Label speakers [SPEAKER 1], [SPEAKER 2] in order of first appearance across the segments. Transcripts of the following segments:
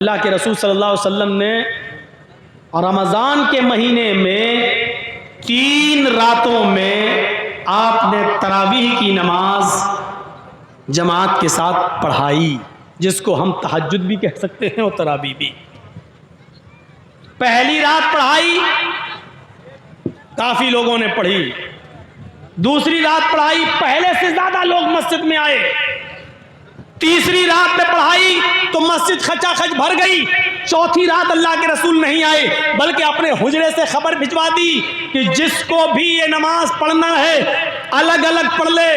[SPEAKER 1] اللہ کے رسول صلی اللہ علیہ وسلم نے رمضان کے مہینے میں 3 راتوں میں آپ نے تراویح کی نماز جماعت کے ساتھ پڑھائی، جس کو ہم تہجد بھی کہہ سکتے ہیں اور تراویح بھی۔ پہلی رات پڑھائی، کافی لوگوں نے پڑھی۔ دوسری رات پڑھائی، پہلے سے زیادہ لوگ مسجد میں آئے۔ تیسری رات میں پڑھائی تو مسجد کھچا کھچ بھر گئی۔ چوتھی رات اللہ کے رسول نہیں آئے، بلکہ اپنے حجرے سے خبر بھجوا دی کہ جس کو بھی یہ نماز پڑھنا ہے الگ الگ پڑھ لے،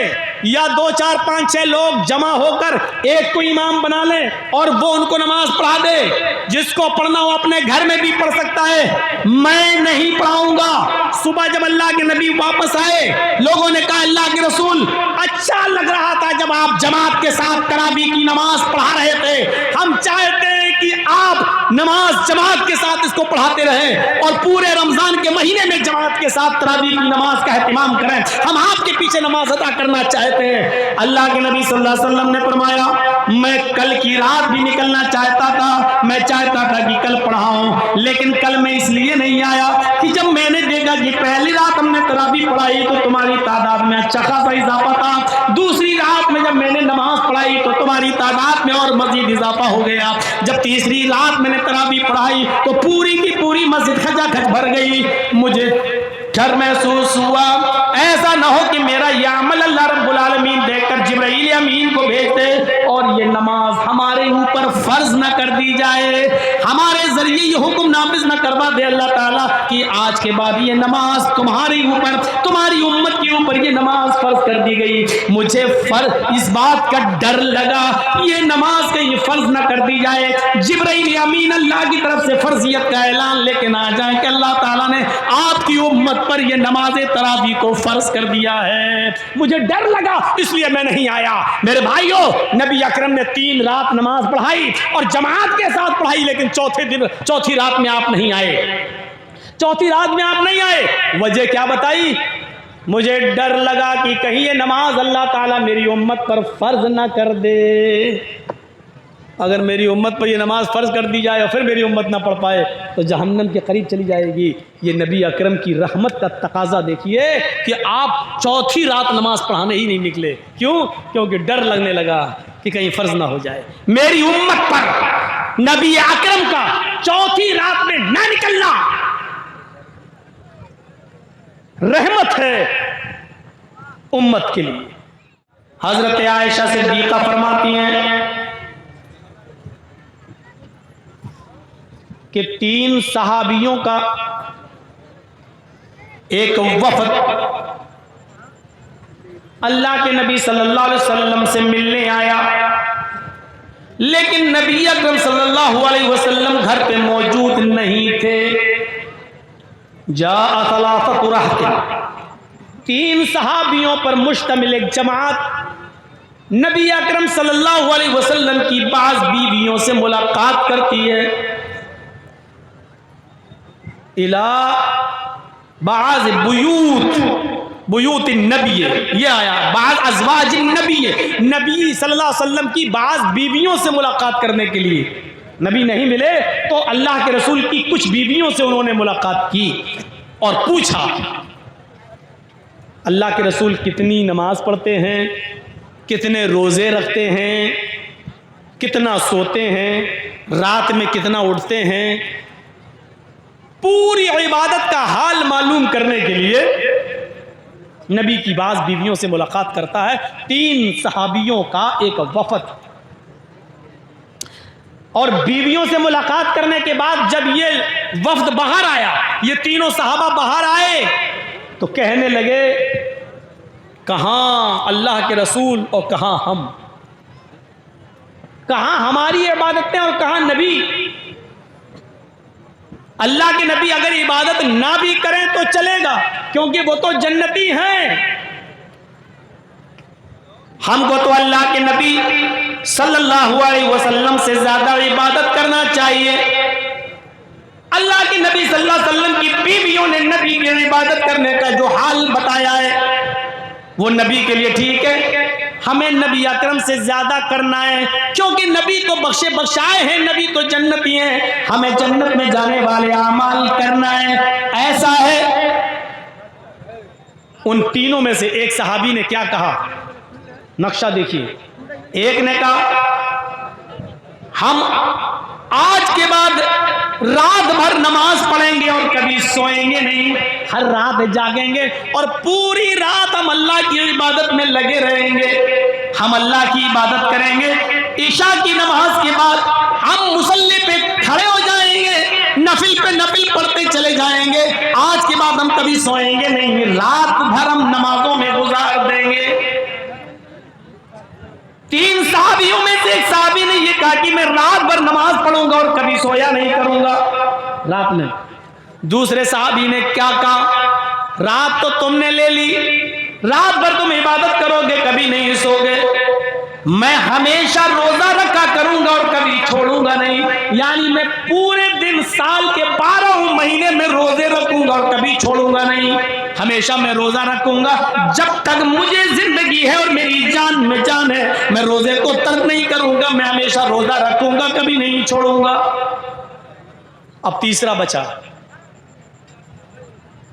[SPEAKER 1] یا 2 4 5 6 لوگ جمع ہو کر ایک کو امام بنا لیں اور وہ ان کو نماز پڑھا دے۔ جس کو پڑھنا ہو اپنے گھر میں بھی پڑھ سکتا ہے، میں نہیں پڑھاؤں گا۔ صبح جب اللہ کے نبی واپس آئے، لوگوں نے کہا اللہ کے رسول اچھا لگ رہا تھا جب آپ جماعت کے ساتھ تراویح کی نماز پڑھا رہے تھے، ہم چاہتے ہیں کہ آپ نماز جماعت کے ساتھ اس کو پڑھاتے رہیں اور پورے رمضان کے مہینے میں جماعت کے ساتھ تراویح کی نماز کا اہتمام کریں، ہم آپ کے پیچھے نماز ادا کرنا چاہتے ہیں۔ اللہ کے نبی صلی اللہ علیہ وسلم نے فرمایا میں کل کی رات بھی نکلنا چاہتا تھا، میں چاہتا تھا کہ کل پڑھاؤں، لیکن کل میں اس لیے نہیں آیا کہ جب میں نے دیکھا کہ پہلی رات ہم نے تراویح پڑھائی تو تمہاری تعداد میں اچھا خاصا اضافہ تھا، دوسری رات میں جب میں نے نماز پڑھائی تو تمہاری تعداد میں اور مزید اضافہ ہو گیا، جب تیسری رات میں نے تراویح پڑھائی تو پوری کی پوری مسجد کھچا کھچ بھر گئی۔ مجھے ڈر محسوس ہوا ایسا نہ ہو کہ میرا یہ عمل اللہ رب العالمین دیکھ کر جبرائیل امین کو بھیج دے اور یہ نماز ہمارے اوپر فرض نہ کر دی جائے، ہمارے ذریعے یہ حکم نافذ نہ کروا دے اللہ تعالیٰ کہ آج کے بعد یہ نماز تمہارے اوپر، تمہاری امت کے اوپر یہ نماز فرض کر دی گئی۔ مجھے اس بات کا ڈر لگا یہ نماز کہیں فرض نہ کر دی جائے، جبرائیل امین اللہ کی طرف سے فرضیت کا اعلان لے کے نہ جائیں کہ اللہ تعالیٰ نے آپ کی امت پر یہ نماز تراویح کو فرض کر دیا ہے۔ مجھے ڈر لگا اس لیے میں نہیں آیا۔ میرے بھائیوں، نبی اکرم نے 3 رات نماز پڑھائی اور جماعت کے ساتھ پڑھائی، لیکن چوتھی رات میں آپ نہیں آئے۔ چوتھی رات میں آپ نہیں آئے، وجہ کیا بتائی؟ مجھے ڈر لگا کہ کہیں یہ نماز اللہ تعالیٰ میری امت پر فرض نہ کر دے۔ اگر میری امت پر یہ نماز فرض کر دی جائے اور پھر میری امت نہ پڑھ پائے تو جہنم کے قریب چلی جائے گی۔ یہ نبی اکرم کی رحمت کا تقاضا دیکھیے کہ آپ چوتھی رات نماز پڑھانے ہی نہیں نکلے۔ کیوں؟ کیونکہ ڈر لگنے لگا کہ کہیں فرض نہ ہو جائے۔ میری امت پر نبی اکرم کا چوتھی رات میں نہ نکلنا رحمت ہے امت کے لیے۔ حضرت عائشہ صدیقہ فرماتی ہیں کہ 3 صحابیوں کا ایک وفد اللہ کے نبی صلی اللہ علیہ وسلم سے ملنے آیا، لیکن نبی اکرم صلی اللہ علیہ وسلم گھر پہ موجود نہیں تھے۔ جاء 3 رہط، 3 صحابیوں پر مشتمل ایک جماعت نبی اکرم صلی اللہ علیہ وسلم کی بعض بیویوں سے ملاقات کرتی ہے۔ الى بعض بیوت النبی، یہ آیا بعض ازواج النبی، نبی صلی اللہ علیہ وسلم کی بعض بیویوں سے ملاقات کرنے کے لیے نبی نہیں ملے تو اللہ کے رسول کی کچھ بیویوں سے انہوں نے ملاقات کی اور پوچھا اللہ کے رسول کتنی نماز پڑھتے ہیں، کتنے روزے رکھتے ہیں، کتنا سوتے ہیں، رات میں کتنا اٹھتے ہیں۔ پوری عبادت کا حال معلوم کرنے کے لیے نبی کی بعض بیویوں سے ملاقات کرتا ہے۔ 3 صحابیوں کا ایک وفد، اور بیویوں سے ملاقات کرنے کے بعد جب یہ وفد باہر آیا، یہ تینوں صحابہ باہر آئے تو کہنے لگے کہاں اللہ کے رسول اور کہاں ہم، کہاں ہماری عبادتیں اور کہاں نبی؟ اللہ کے نبی اگر عبادت نہ بھی کریں تو چلے گا کیونکہ وہ تو جنتی ہیں، ہم کو تو اللہ کے نبی صلی اللہ علیہ وسلم سے زیادہ عبادت کرنا چاہیے۔ اللہ کے نبی صلی اللہ علیہ وسلم کی بیویوں نے نبی کی عبادت کرنے کا جو حال بتایا ہے وہ نبی کے لیے ٹھیک ہے، ہمیں نبی اکرم سے زیادہ کرنا ہے، کیونکہ نبی تو بخشے بخشائے ہیں، نبی تو جنتی ہیں، ہمیں جنت میں جانے والے اعمال کرنا ہے۔ ایسا ہے، ان تینوں میں سے ایک صحابی نے کیا کہا، نقشہ دیکھیے۔ ایک نے کہا ہم آج کے بعد رات بھر نماز پڑھیں گے اور کبھی سوئیں گے نہیں، ہر رات جاگیں گے اور پوری رات ہم اللہ کی عبادت میں لگے رہیں گے، ہم اللہ کی عبادت کریں گے، عشاء کی نماز کے بعد ہم مصلی پہ کھڑے ہو جائیں گے، نفل پہ نفل پڑھتے چلے جائیں گے، آج کے بعد ہم کبھی سوئیں گے نہیں، رات بھر ہم نمازوں میں گزار دیں گے۔ تین صحابیوں میں سے ایک صحابی نے یہ کہا کہ میں رات بھر نماز پڑھوں گا اور کبھی سویا نہیں کروں گا رات میں۔ دوسرے صحابی نے کیا کہا، رات تو تم نے لے لی، رات بھر تم عبادت کرو گے کبھی نہیں سو گے، میں ہمیشہ روزہ رکھا کروں گا اور کبھی چھوڑوں گا نہیں، یعنی میں پورے دن سال کے 12 مہینے میں روزے رکھوں گا اور کبھی چھوڑوں گا نہیں، ہمیشہ میں روزہ رکھوں گا، جب تک مجھے زندگی ہے اور میری جان میں جان ہے میں روزے کو ترک نہیں کروں گا، میں ہمیشہ روزہ رکھوں گا کبھی نہیں چھوڑوں گا۔ اب تیسرا بچا،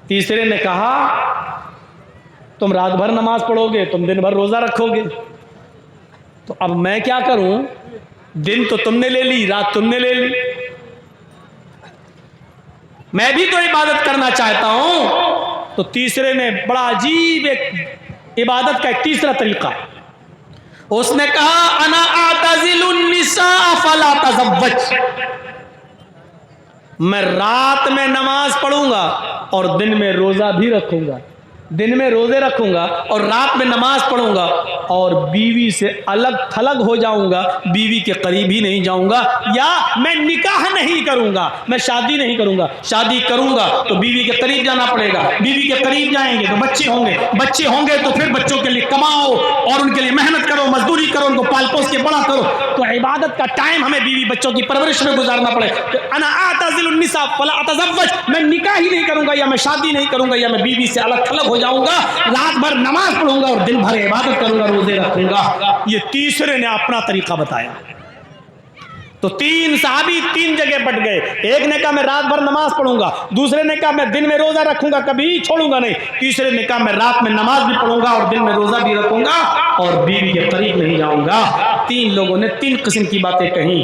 [SPEAKER 1] تیسرے نے کہا تم رات بھر نماز پڑھو گے، تم دن بھر روزہ رکھو گے، تو اب میں کیا کروں، دن تو تم نے لے لی، رات تم نے لے لی، میں بھی تو عبادت کرنا چاہتا ہوں۔ تو تیسرے نے بڑا عجیب ایک عبادت کا ایک تیسرا طریقہ، اس نے کہا انا اعتزل النساء فلا تزوج، میں رات میں نماز پڑھوں گا اور دن میں روزہ بھی رکھوں گا، دن میں روزے رکھوں گا اور رات میں نماز پڑھوں گا، اور بیوی سے الگ تھلگ ہو جاؤں گا، بیوی کے قریب ہی نہیں جاؤں گا، یا میں نکاح نہیں کروں گا، میں شادی نہیں کروں گا، شادی کروں گا تو بیوی کے قریب جانا پڑے گا، بیوی کے قریب جائیں گے تو بچے ہوں گے، بچے ہوں گے تو پھر بچوں کے لیے کماؤ اور ان کے لیے محنت کرو، مزدوری کرو، ان کو پال پوس کے بڑا کرو، تو عبادت کا ٹائم ہمیں بیوی بچوں کی پرورش میں گزارنا پڑے۔ تو انا اعتزل النساء فلا اتزوج، میں نکاح ہی نہیں کروں گا، یا میں شادی نہیں کروں گا، یا میں بیوی سے الگ تھلگ ہو جاؤں گا، رات بھر نماز پڑھوں گا اور دن بھر عبادت کروں گا، روزے رکھوں گا۔ یہ تیسرے نے اپنا طریقہ بتایا۔ تو تین صحابی تین جگہ بٹ گئے، ایک نے کہا میں رات بھر نماز پڑھوں گا، دوسرے نے کہا میں دن میں روزہ رکھوں گا کبھی چھوڑوں گا نہیں، تیسرے نے کہا میں رات میں نماز بھی پڑھوں گا اور دن میں روزہ بھی رکھوں گا اور بیوی کے قریب نہیں جاؤں گا۔ تین لوگوں نے تین قسم کی باتیں کہیں۔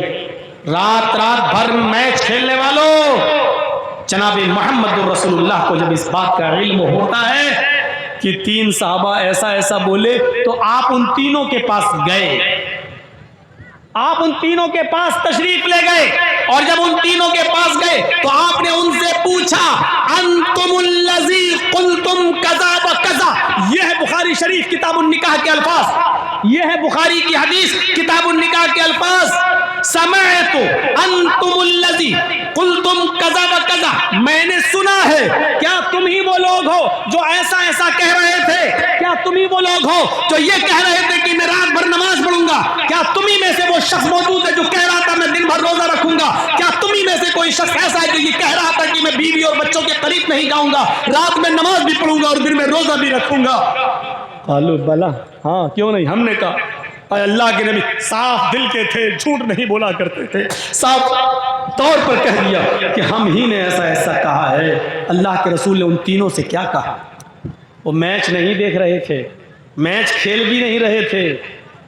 [SPEAKER 1] رات بھر میچ کھیلنے والوں، جناب محمد رسول اللہ کو جب اس بات کا علم ہوتا ہے کہ تین صحابہ ایسا ایسا بولے، تو آپ ان تینوں کے پاس گئے، آپ ان تینوں کے پاس تشریف لے گئے، اور جب ان تینوں کے پاس گئے تو آپ نے ان سے پوچھا انتم الذی قلتم کذا و کذا، یہ ہے بخاری شریف کتاب النکاح کے الفاظ، یہ ہے بخاری کی حدیث کتاب النکاح کے الفاظ، سمعت انتم الذی قلتم کذا و کذا، میں نے سنا ہے، کیا تم ہی وہ لوگ ہو جو ایسا ایسا کہہ رہے تھے، کیا تم ہی وہ لوگ ہو جو یہ کہہ رہے تھے کہ میں رات بھر نماز پڑھوں گا، کیا تم ہی میں سے وہ شخص موجود ہے جو کہہ رہا تھا میں دن بھر روزہ رکھوں گا، کیا تم ہی میں سے کوئی شخص ایسا ہے جو یہ کہہ رہا تھا کہ میں بیوی اور بچوں کے قریب نہیں جاؤں گا، رات میں نماز بھی پڑھوں گا اور دن میں روزہ بھی رکھوں گا؟ قالوا بلا، ہاں کیوں نہیں، ہم نے کہا۔ اے اللہ کے نبی صاف دل کے تھے، جھوٹ نہیں بولا کرتے تھے، صاف طور پر کہہ دیا کہ ہم ہی نے ایسا ایسا کہا ہے۔ اللہ کے رسول نے ان تینوں سے کیا کہا؟ وہ میچ نہیں دیکھ رہے تھے، میچ کھیل بھی نہیں رہے تھے،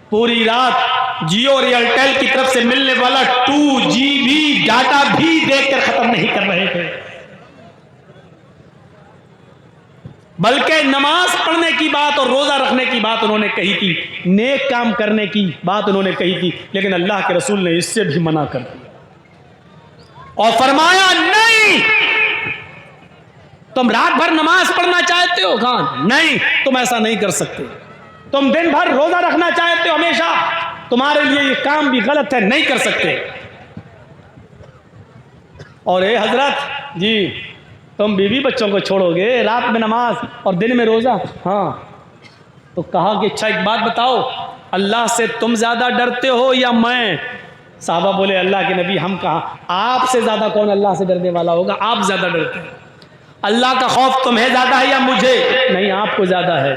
[SPEAKER 1] پوری رات جیو ریئلٹیل کی طرف سے ملنے والا 2 GB ڈاٹا بھی دیکھ کر ختم نہیں کر رہے تھے، بلکہ نماز پڑھنے کی بات اور روزہ رکھنے کی بات انہوں نے کہی تھی، نیک کام کرنے کی بات انہوں نے کہی تھی، لیکن اللہ کے رسول نے اس سے بھی منع کر دیا اور فرمایا نہیں، تم رات بھر نماز پڑھنا چاہتے ہو، کہاں نہیں، تم ایسا نہیں کر سکتے، تم دن بھر روزہ رکھنا چاہتے ہو ہمیشہ، تمہارے لیے یہ کام بھی غلط ہے، نہیں کر سکتے۔ اور اے حضرت جی، تم بیوی بچوں کو چھوڑو گے، رات میں نماز اور دن میں روزہ، ہاں، تو کہا کہ اچھا ایک بات بتاؤ، اللہ سے تم زیادہ ڈرتے ہو یا میں؟ صحابہ بولے اللہ کے نبی ہم کہاں، آپ سے زیادہ کون اللہ سے ڈرنے والا ہوگا، آپ زیادہ ڈرتے ہیں، اللہ کا خوف تمہیں زیادہ ہے یا مجھے؟ نہیں، آپ کو زیادہ ہے۔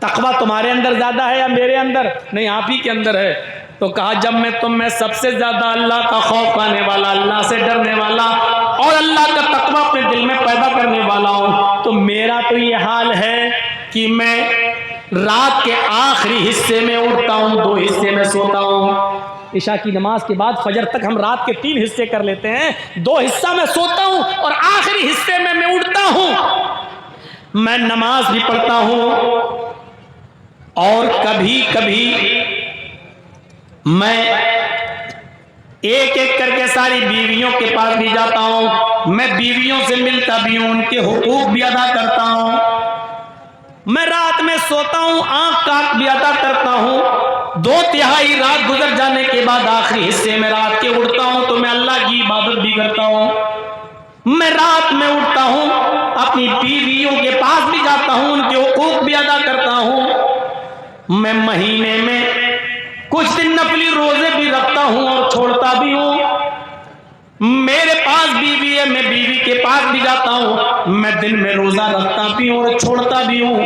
[SPEAKER 1] تقویٰ تمہارے اندر زیادہ ہے یا میرے اندر؟ نہیں، آپ ہی کے اندر ہے۔ تو کہا جب میں تم میں سب سے زیادہ اللہ کا خوف پانے والا، اللہ سے ڈرنے والا اور اللہ کا تقویٰ اپنے دل میں پیدا کرنے والا ہوں، تو میرا تو یہ حال ہے کہ میں رات کے آخری حصے میں اٹھتا ہوں، 2 حصے میں سوتا ہوں۔ عشاء کی نماز کے بعد فجر تک ہم رات کے 3 حصے کر لیتے ہیں، 2 حصہ میں سوتا ہوں اور آخری حصے میں اٹھتا ہوں، میں نماز بھی پڑھتا ہوں، اور کبھی کبھی میں ایک ایک کر کے ساری بیویوں کے پاس بھی جاتا ہوں، میں بیویوں سے ملتا بھی ہوں، ان کے حقوق بھی ادا کرتا ہوں، میں رات میں سوتا ہوں، آنکھ کاٹ بھی ادا کرتا ہوں، 2/3 رات گزر جانے کے بعد آخری حصے میں رات کے اٹھتا ہوں تو میں اللہ کی عبادت بھی کرتا ہوں، میں رات میں اٹھتا ہوں، اپنی بیویوں کے پاس بھی جاتا ہوں، ان کے حقوق بھی ادا کرتا ہوں، میں مہینے میں کچھ دن نفلی روزے بھی رکھتا ہوں اور چھوڑتا بھی ہوں، میرے پاس بیوی ہے، میں بیوی کے پاس بھی جاتا ہوں، میں دن میں روزہ رکھتا بھی ہوں اور چھوڑتا بھی ہوں،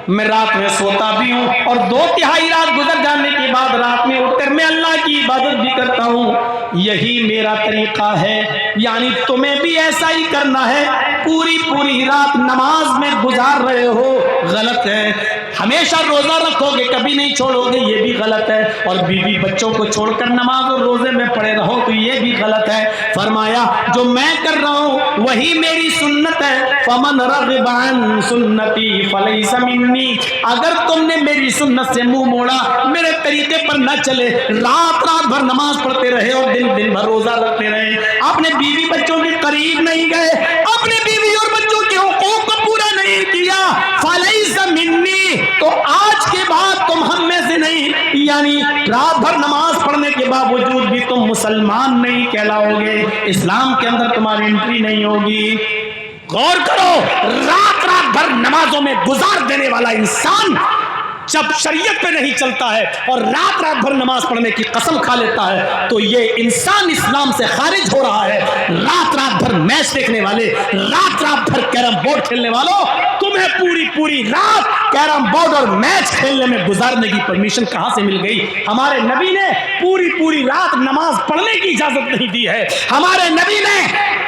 [SPEAKER 1] میں رات میں سوتا بھی ہوں، اور 2/3 رات گزر جانے کے بعد رات میں اٹھ کر میں اللہ کی عبادت بھی کرتا ہوں۔ یہی میرا طریقہ ہے، یعنی تمہیں بھی ایسا ہی کرنا ہے۔ پوری رات نماز میں گزار رہے ہو، غلط ہے۔ ہمیشہ روزہ رکھو گے، کبھی نہیں چھوڑو گے، یہ بھی غلط ہے، اور بیوی بچوں کو چھوڑ کر نماز اور روزے میں پڑے رہو تو یہ بھی غلط ہے۔ فرمایا جو میں کر رہا ہوں وہی میری سنت ہے، فمن رغب عن سنتی فلیس منی، اگر تم نے میری سنت سے منہ موڑا، میرے طریقے پر نہ چلے، رات بھر نماز پڑھتے رہے اور دن بھر روزہ رکھتے رہے، اپنے بیوی بچوں کے قریب نہیں گئے، اپنے بیوی اور بچوں کے حقوق کو پورا نہیں کیا، فلیس منی، تو آج کے بعد تم ہم میں سے نہیں، یعنی رات بھر نماز پڑھنے کے باوجود بھی تم مسلمان نہیں کہلاؤ گے، اسلام کے اندر تمہاری انٹری نہیں ہوگی۔ غور کرو، رات بھر نمازوں میں گزار دینے والا انسان جب شریعت پہ نہیں چلتا ہے اور رات بھر نماز پڑھنے کی قسم کھا لیتا ہے تو یہ انسان اسلام سے خارج ہو رہا ہے۔ رات بھر میچ دیکھنے والے، رات بھر کیرم بورڈ کھیلنے والوں، تمہیں پوری رات کیرم بورڈ اور میچ کھیلنے میں گزارنے کی پرمیشن کہاں سے مل گئی؟ ہمارے نبی نے پوری رات نماز پڑھنے کی اجازت نہیں دی ہے، ہمارے نبی نے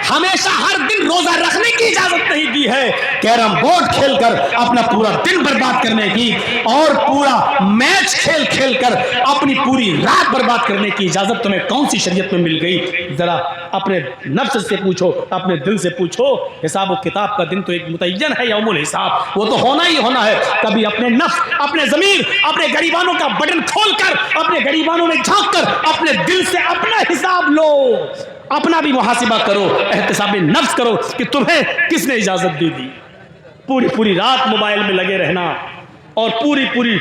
[SPEAKER 1] ہمیشہ ہر دن روزہ رکھنے کی اجازت نہیں دی ہے، کیرم بورڈ کھیل کر اپنا پورا دن برباد کرنے کی اور پورا میچ کھیل کر اپنی پوری رات برباد کرنے کی اجازت تمہیں کون سی شریعت میں مل گئی؟ ذرا اپنے نفس سے پوچھو، اپنے دل سے پوچھو۔ حساب و کتاب کا دن تو ایک متعین ہے، یوم الحساب، وہ تو ہونا ہی ہونا ہے۔ کبھی اپنے نفس، اپنے ضمیر، اپنے غریبانوں کا بٹن کھول کر، اپنے غریبانوں میں جھانک کر اپنے دل سے اپنا حساب لو، اپنا بھی محاسبہ کرو، احتساب نفس کرو کہ تمہیں کس نے اجازت دی دی۔ پوری رات موبائل میں لگے رہنا اور پوری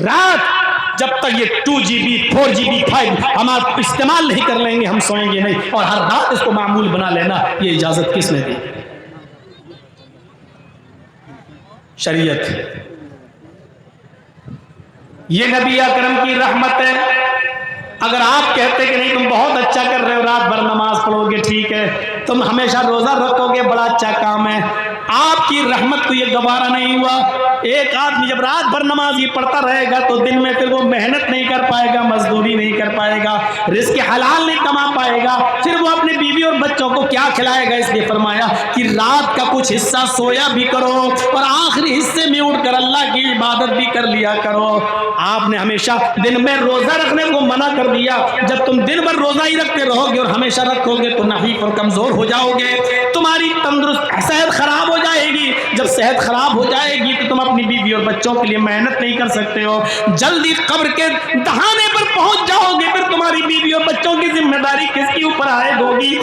[SPEAKER 1] رات جب تک یہ 2GB 4GB 5 ہم آپ استعمال نہیں کر لیں گے ہم سوئیں گے نہیں، اور ہر رات اس کو معمول بنا لینا، یہ اجازت کس نے دی؟ شریعت۔ یہ نبی اکرم کی رحمت ہے۔ اگر آپ کہتے کہ نہیں تم بہت اچھا کر رہے ہو، رات بھر نماز پڑھو گے، ٹھیک ہے، تم ہمیشہ روزہ رکھو گے، بڑا اچھا کام ہے، آپ کی رحمت کو یہ گوارا نہیں ہوا۔ ایک آدمی جب رات بھر نماز یہ پڑھتا رہے گا تو دن میں پھر وہ محنت نہیں کر پائے گا، مزدوری نہیں کر پائے گا، رزق حلال نہیں کما پائے گا، پھر وہ اپنے بیوی اور بچوں کو کیا کھلائے گا؟ اس لیے فرمایا کہ رات کا کچھ حصہ سویا بھی کرو اور آخری حصے میں اٹھ کر اللہ کی عبادت بھی کر لیا کرو۔ آپ نے ہمیشہ دن میں روزہ رکھنے کو منع کر دیا۔ جب تم دن بھر روزہ ہی رکھتے رہو گے اور ہمیشہ رکھو گے تو نحیف اور کمزور ہو جاؤ گے، تمہاری تندرست صحت خراب ہو جائے گی۔ جب صحت خراب ہو جائے گی تو تم اپنی بیوی اور بچوں کے لیے محنت نہیں کر سکتے ہو، جلدی قبر کے دہانے پر پہنچ جاؤ گے، پھر تمہاری بیوی اور بچوں کی ذمہ داری کس کے اوپر عائد ہوگی؟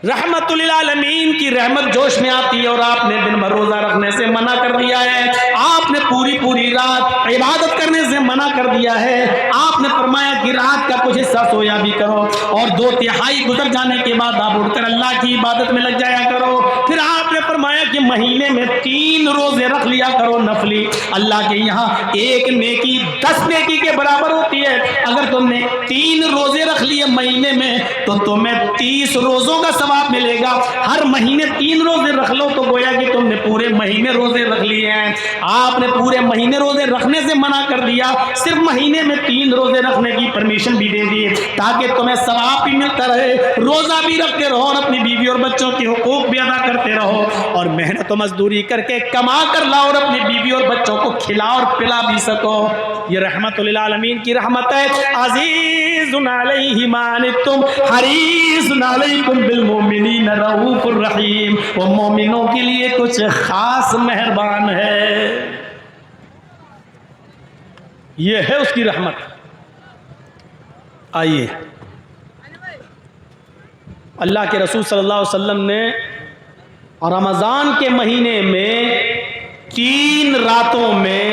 [SPEAKER 1] رحمت للعالمین کی رحمت جوش میں آتی ہے اور آپ نے دن بھر روزہ رکھنے سے منع کر دیا ہے، آپ نے پوری رات عبادت کرنے سے منع کر دیا ہے. آپ نے فرمایا کہ رات کا کچھ حصہ سویا بھی کرو اور 2/3 گزر جانے کے بعد آپ اٹھ کر اللہ کی عبادت میں لگ جایا کرو. پھر آپ نے فرمایا کہ مہینے میں 3 روزے رکھ لیا کرو نفلی. اللہ کے یہاں ایک نیکی 10 نیکی کے برابر ہوتی ہے. اگر تم نے 3 روزے رکھ لیے مہینے میں تو تمہیں 30 روزوں کا ثواب ملے گا. ہر مہینے 3 روزے رکھ لو تو گویا کہ تم نے پورے مہینے روزے رکھ لیے ہیں. آپ نے پورے مہینے روزے رکھنے سے منع کر دیا, صرف مہینے میں 3 روزے رکھنے کی پرمیشن بھی دے دی تاکہ تمہیں ثواب بھی ملتا رہے, روزہ بھی رکھتے رہو اور اپنی بیوی اور بچوں کے حقوق بھی ادا کرتے رہو اور محنت و مزدوری کر کے کما کر لاؤ اور اپنی بیوی اور بچوں کو کھلا اور پلا بھی سکو. یہ رحمت للعالمین کی رحمت ہے. عزیز علیہ ما عنتم حریص علیکم بالمؤمنین رؤوف الرحیم. وہ مومنوں کے لیے کچھ خاص مہربان ہے. یہ ہے اس کی رحمت. آئیے, اللہ کے رسول صلی اللہ علیہ وسلم نے رمضان کے مہینے میں 3 راتوں میں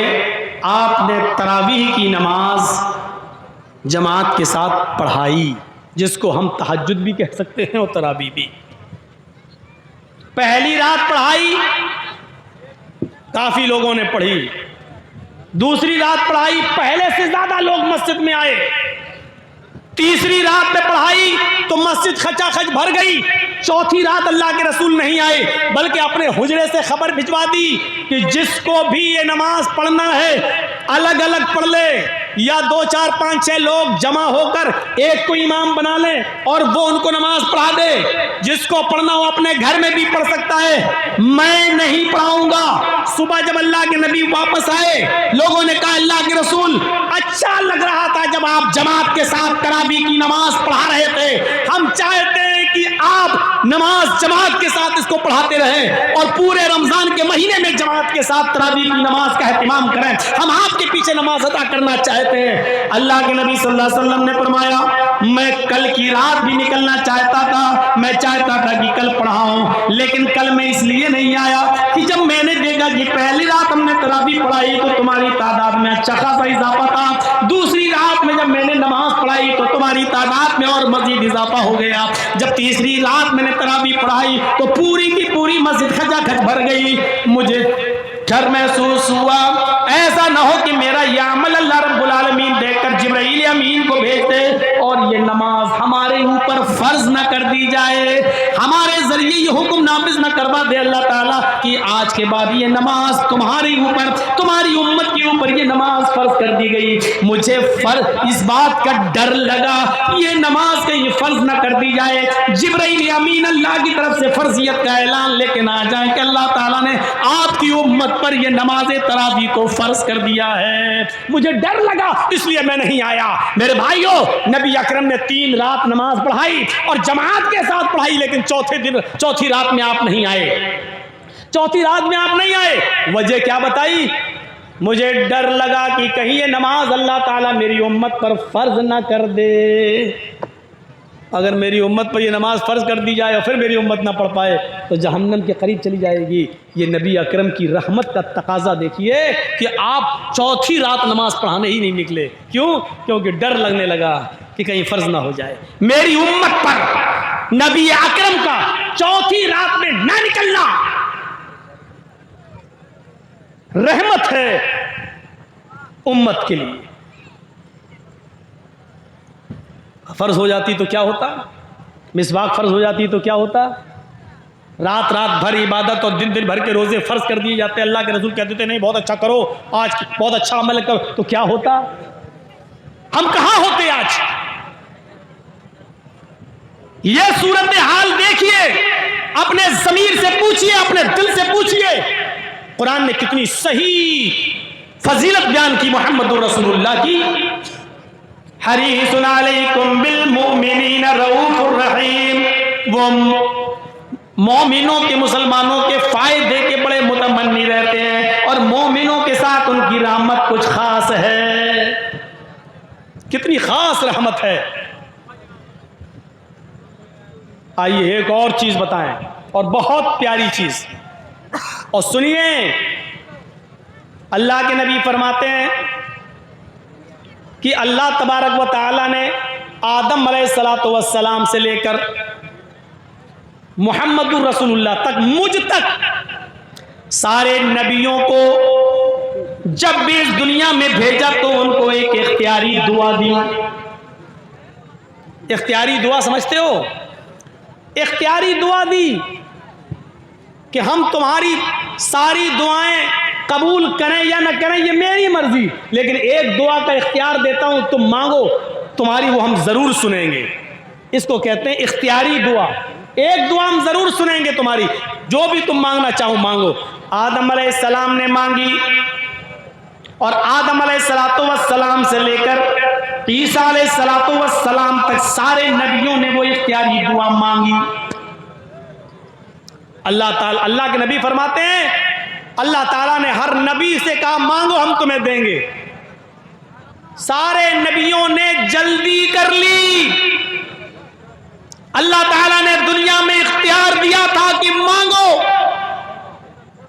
[SPEAKER 1] آپ نے تراویح کی نماز جماعت کے ساتھ پڑھائی, جس کو ہم تہجد بھی کہہ سکتے ہیں اور تراویح بھی. پہلی رات پڑھائی, کافی لوگوں نے پڑھی. دوسری رات پڑھائی, پہلے سے زیادہ لوگ مسجد میں آئے. تیسری رات میں پڑھائی تو مسجد کھچا کھچ بھر گئی. چوتھی رات اللہ کے رسول نہیں آئے بلکہ اپنے حجرے سے خبر بھجوا دی کہ جس کو بھی یہ نماز پڑھنا ہے الگ الگ پڑھ لے, یا 2 4 5 6 لوگ جمع ہو کر ایک کو امام بنا لیں اور وہ ان کو نماز پڑھا دے. جس کو پڑھنا ہو اپنے گھر میں بھی پڑھ سکتا ہے, میں نہیں پڑھاؤں گا. صبح جب اللہ کے نبی واپس آئے, لوگوں نے کہا اللہ کے رسول اچھا لگ رہا تھا جب آپ جماعت کے ساتھ تراویح کی نماز پڑھا رہے تھے, ہم چاہتے ہیں کہ آپ نماز جماعت کے ساتھ اس کو پڑھاتے رہیں اور پورے رمضان کے مہینے میں جماعت کے ساتھ تراویح کی نماز کا اہتمام کریں. ہم آپ کے پیچھے نماز ادا کرنا چاہتے ہیں. اللہ کے نبی صلی اللہ علیہ وسلم نے فرمایا میں کل کی رات بھی نکلنا چاہتا تھا, میں چاہتا تھا کہ کل پڑھاؤں, لیکن کل میں اس لیے نہیں آیا کہ جب میں نے دیکھا کہ پہلی رات ہم نے تراویح پڑھائی تو تمہاری تعداد میں اچھا خاصا اضافہ تھا, دوسری رات میں جب میں نے نماز پڑھائی تو تمہاری تعداد میں اور مزید اضافہ ہو گیا, جب تیسری رات میں نے تراویح پڑھائی تو پوری کی پوری مسجد کھچا کھچ بھر گئی. مجھے ڈر محسوس ہوا ایسا نہ ہو کہ میرا یہ عمل اللہ رب العالمین دیکھ کر جبرائیل امین کو بھیج دے اور یہ نماز ہمارے اوپر فرض نہ کر دی جائے, ہمارے ذریعے یہ حکم نافذ نہ کروا دے اللہ تعالیٰ کہ آج کے بعد یہ نماز تمہارے اوپر, تمہاری امت کے اوپر یہ نماز فرض کر دی گئی. مجھے اس بات کا ڈر لگا یہ نماز کہیں فرض نہ کر دی جائے, جبرائیل امین اللہ کی طرف سے فرضیت کا اعلان لے کے نہ آ جائیں کہ اللہ تعالیٰ نے آپ کی امت پر یہ نماز تراویح کو فرض کر دیا ہے. مجھے ڈر لگا اس لیے میں نہیں آیا. میرے بھائیوں, نبی اکرم نے 3 رات نماز پڑھائی اور جماعت کے ساتھ پڑھائی, لیکن چوتھی رات میں آپ نہیں آئے. چوتھی رات میں آپ نہیں آئے, وجہ کیا بتائی؟ مجھے ڈر لگا کہ کہیں یہ نماز اللہ تعالیٰ میری امت پر فرض نہ کر دے. اگر میری امت پر یہ نماز فرض کر دی جائے اور پھر میری امت نہ پڑھ پائے تو جہنم کے قریب چلی جائے گی. یہ نبی اکرم کی رحمت کا تقاضا دیکھیے کہ آپ چوتھی رات نماز پڑھانے ہی نہیں نکلے. کیوں؟ کیونکہ ڈر لگنے لگا کہ کہیں فرض نہ ہو جائے. میری امت پر نبی اکرم کا چوتھی رات میں نہ نکلنا رحمت ہے امت کے لیے. فرض ہو جاتی تو کیا ہوتا؟ مسواک فرض ہو جاتی تو کیا ہوتا؟ رات رات بھر عبادت اور دن دن بھر کے روزے فرض کر دیے جاتے. اللہ کے رسول کہتے تھے نہیں بہت اچھا کرو, آج بہت اچھا عمل کرو, تو کیا ہوتا؟ ہم کہاں ہوتے آج؟ یہ صورتحال دیکھیے, اپنے ضمیر سے پوچھئے, اپنے دل سے پوچھئے. قرآن نے کتنی صحیح فضیلت بیان کی محمد رسول اللہ کی. حریص علیکم بالمؤمنین رؤوف الرحیم. وہ مومنوں کے, مسلمانوں کے فائدے کے بڑے متمنی رہتے ہیں اور مومنوں کے ساتھ ان کی رحمت کچھ خاص ہے. کتنی خاص رحمت ہے. آئیے ایک اور چیز بتائیں, اور بہت پیاری چیز, اور سنیے. اللہ کے نبی فرماتے ہیں کہ اللہ تبارک و تعالیٰ نے آدم علیہ السلام سے لے کر محمد الرسول اللہ تک، مجھ تک سارے نبیوں کو جب بھی اس دنیا میں بھیجا تو ان کو ایک اختیاری دعا دی۔ اختیاری دعا سمجھتے ہو؟ اختیاری دعا دی کہ ہم تمہاری ساری دعائیں قبول کریں یا نہ کریں یہ میری مرضی، لیکن ایک دعا کا اختیار دیتا ہوں، تم مانگو، تمہاری وہ ہم ضرور سنیں گے۔ اس کو کہتے ہیں اختیاری دعا۔ ایک دعا ہم ضرور سنیں گے تمہاری، جو بھی تم مانگنا چاہو مانگو۔ آدم علیہ السلام نے مانگی، اور آدم علیہ السلام سے لے کر عیسیٰ علیہ السلام تک سارے نبیوں نے وہ اختیاری دعا مانگی۔ اللہ کے نبی فرماتے ہیں اللہ تعالیٰ نے ہر نبی سے کہا مانگو ہم تمہیں دیں گے۔ سارے نبیوں نے جلدی کر لی۔ اللہ تعالیٰ نے دنیا میں اختیار دیا تھا کہ مانگو،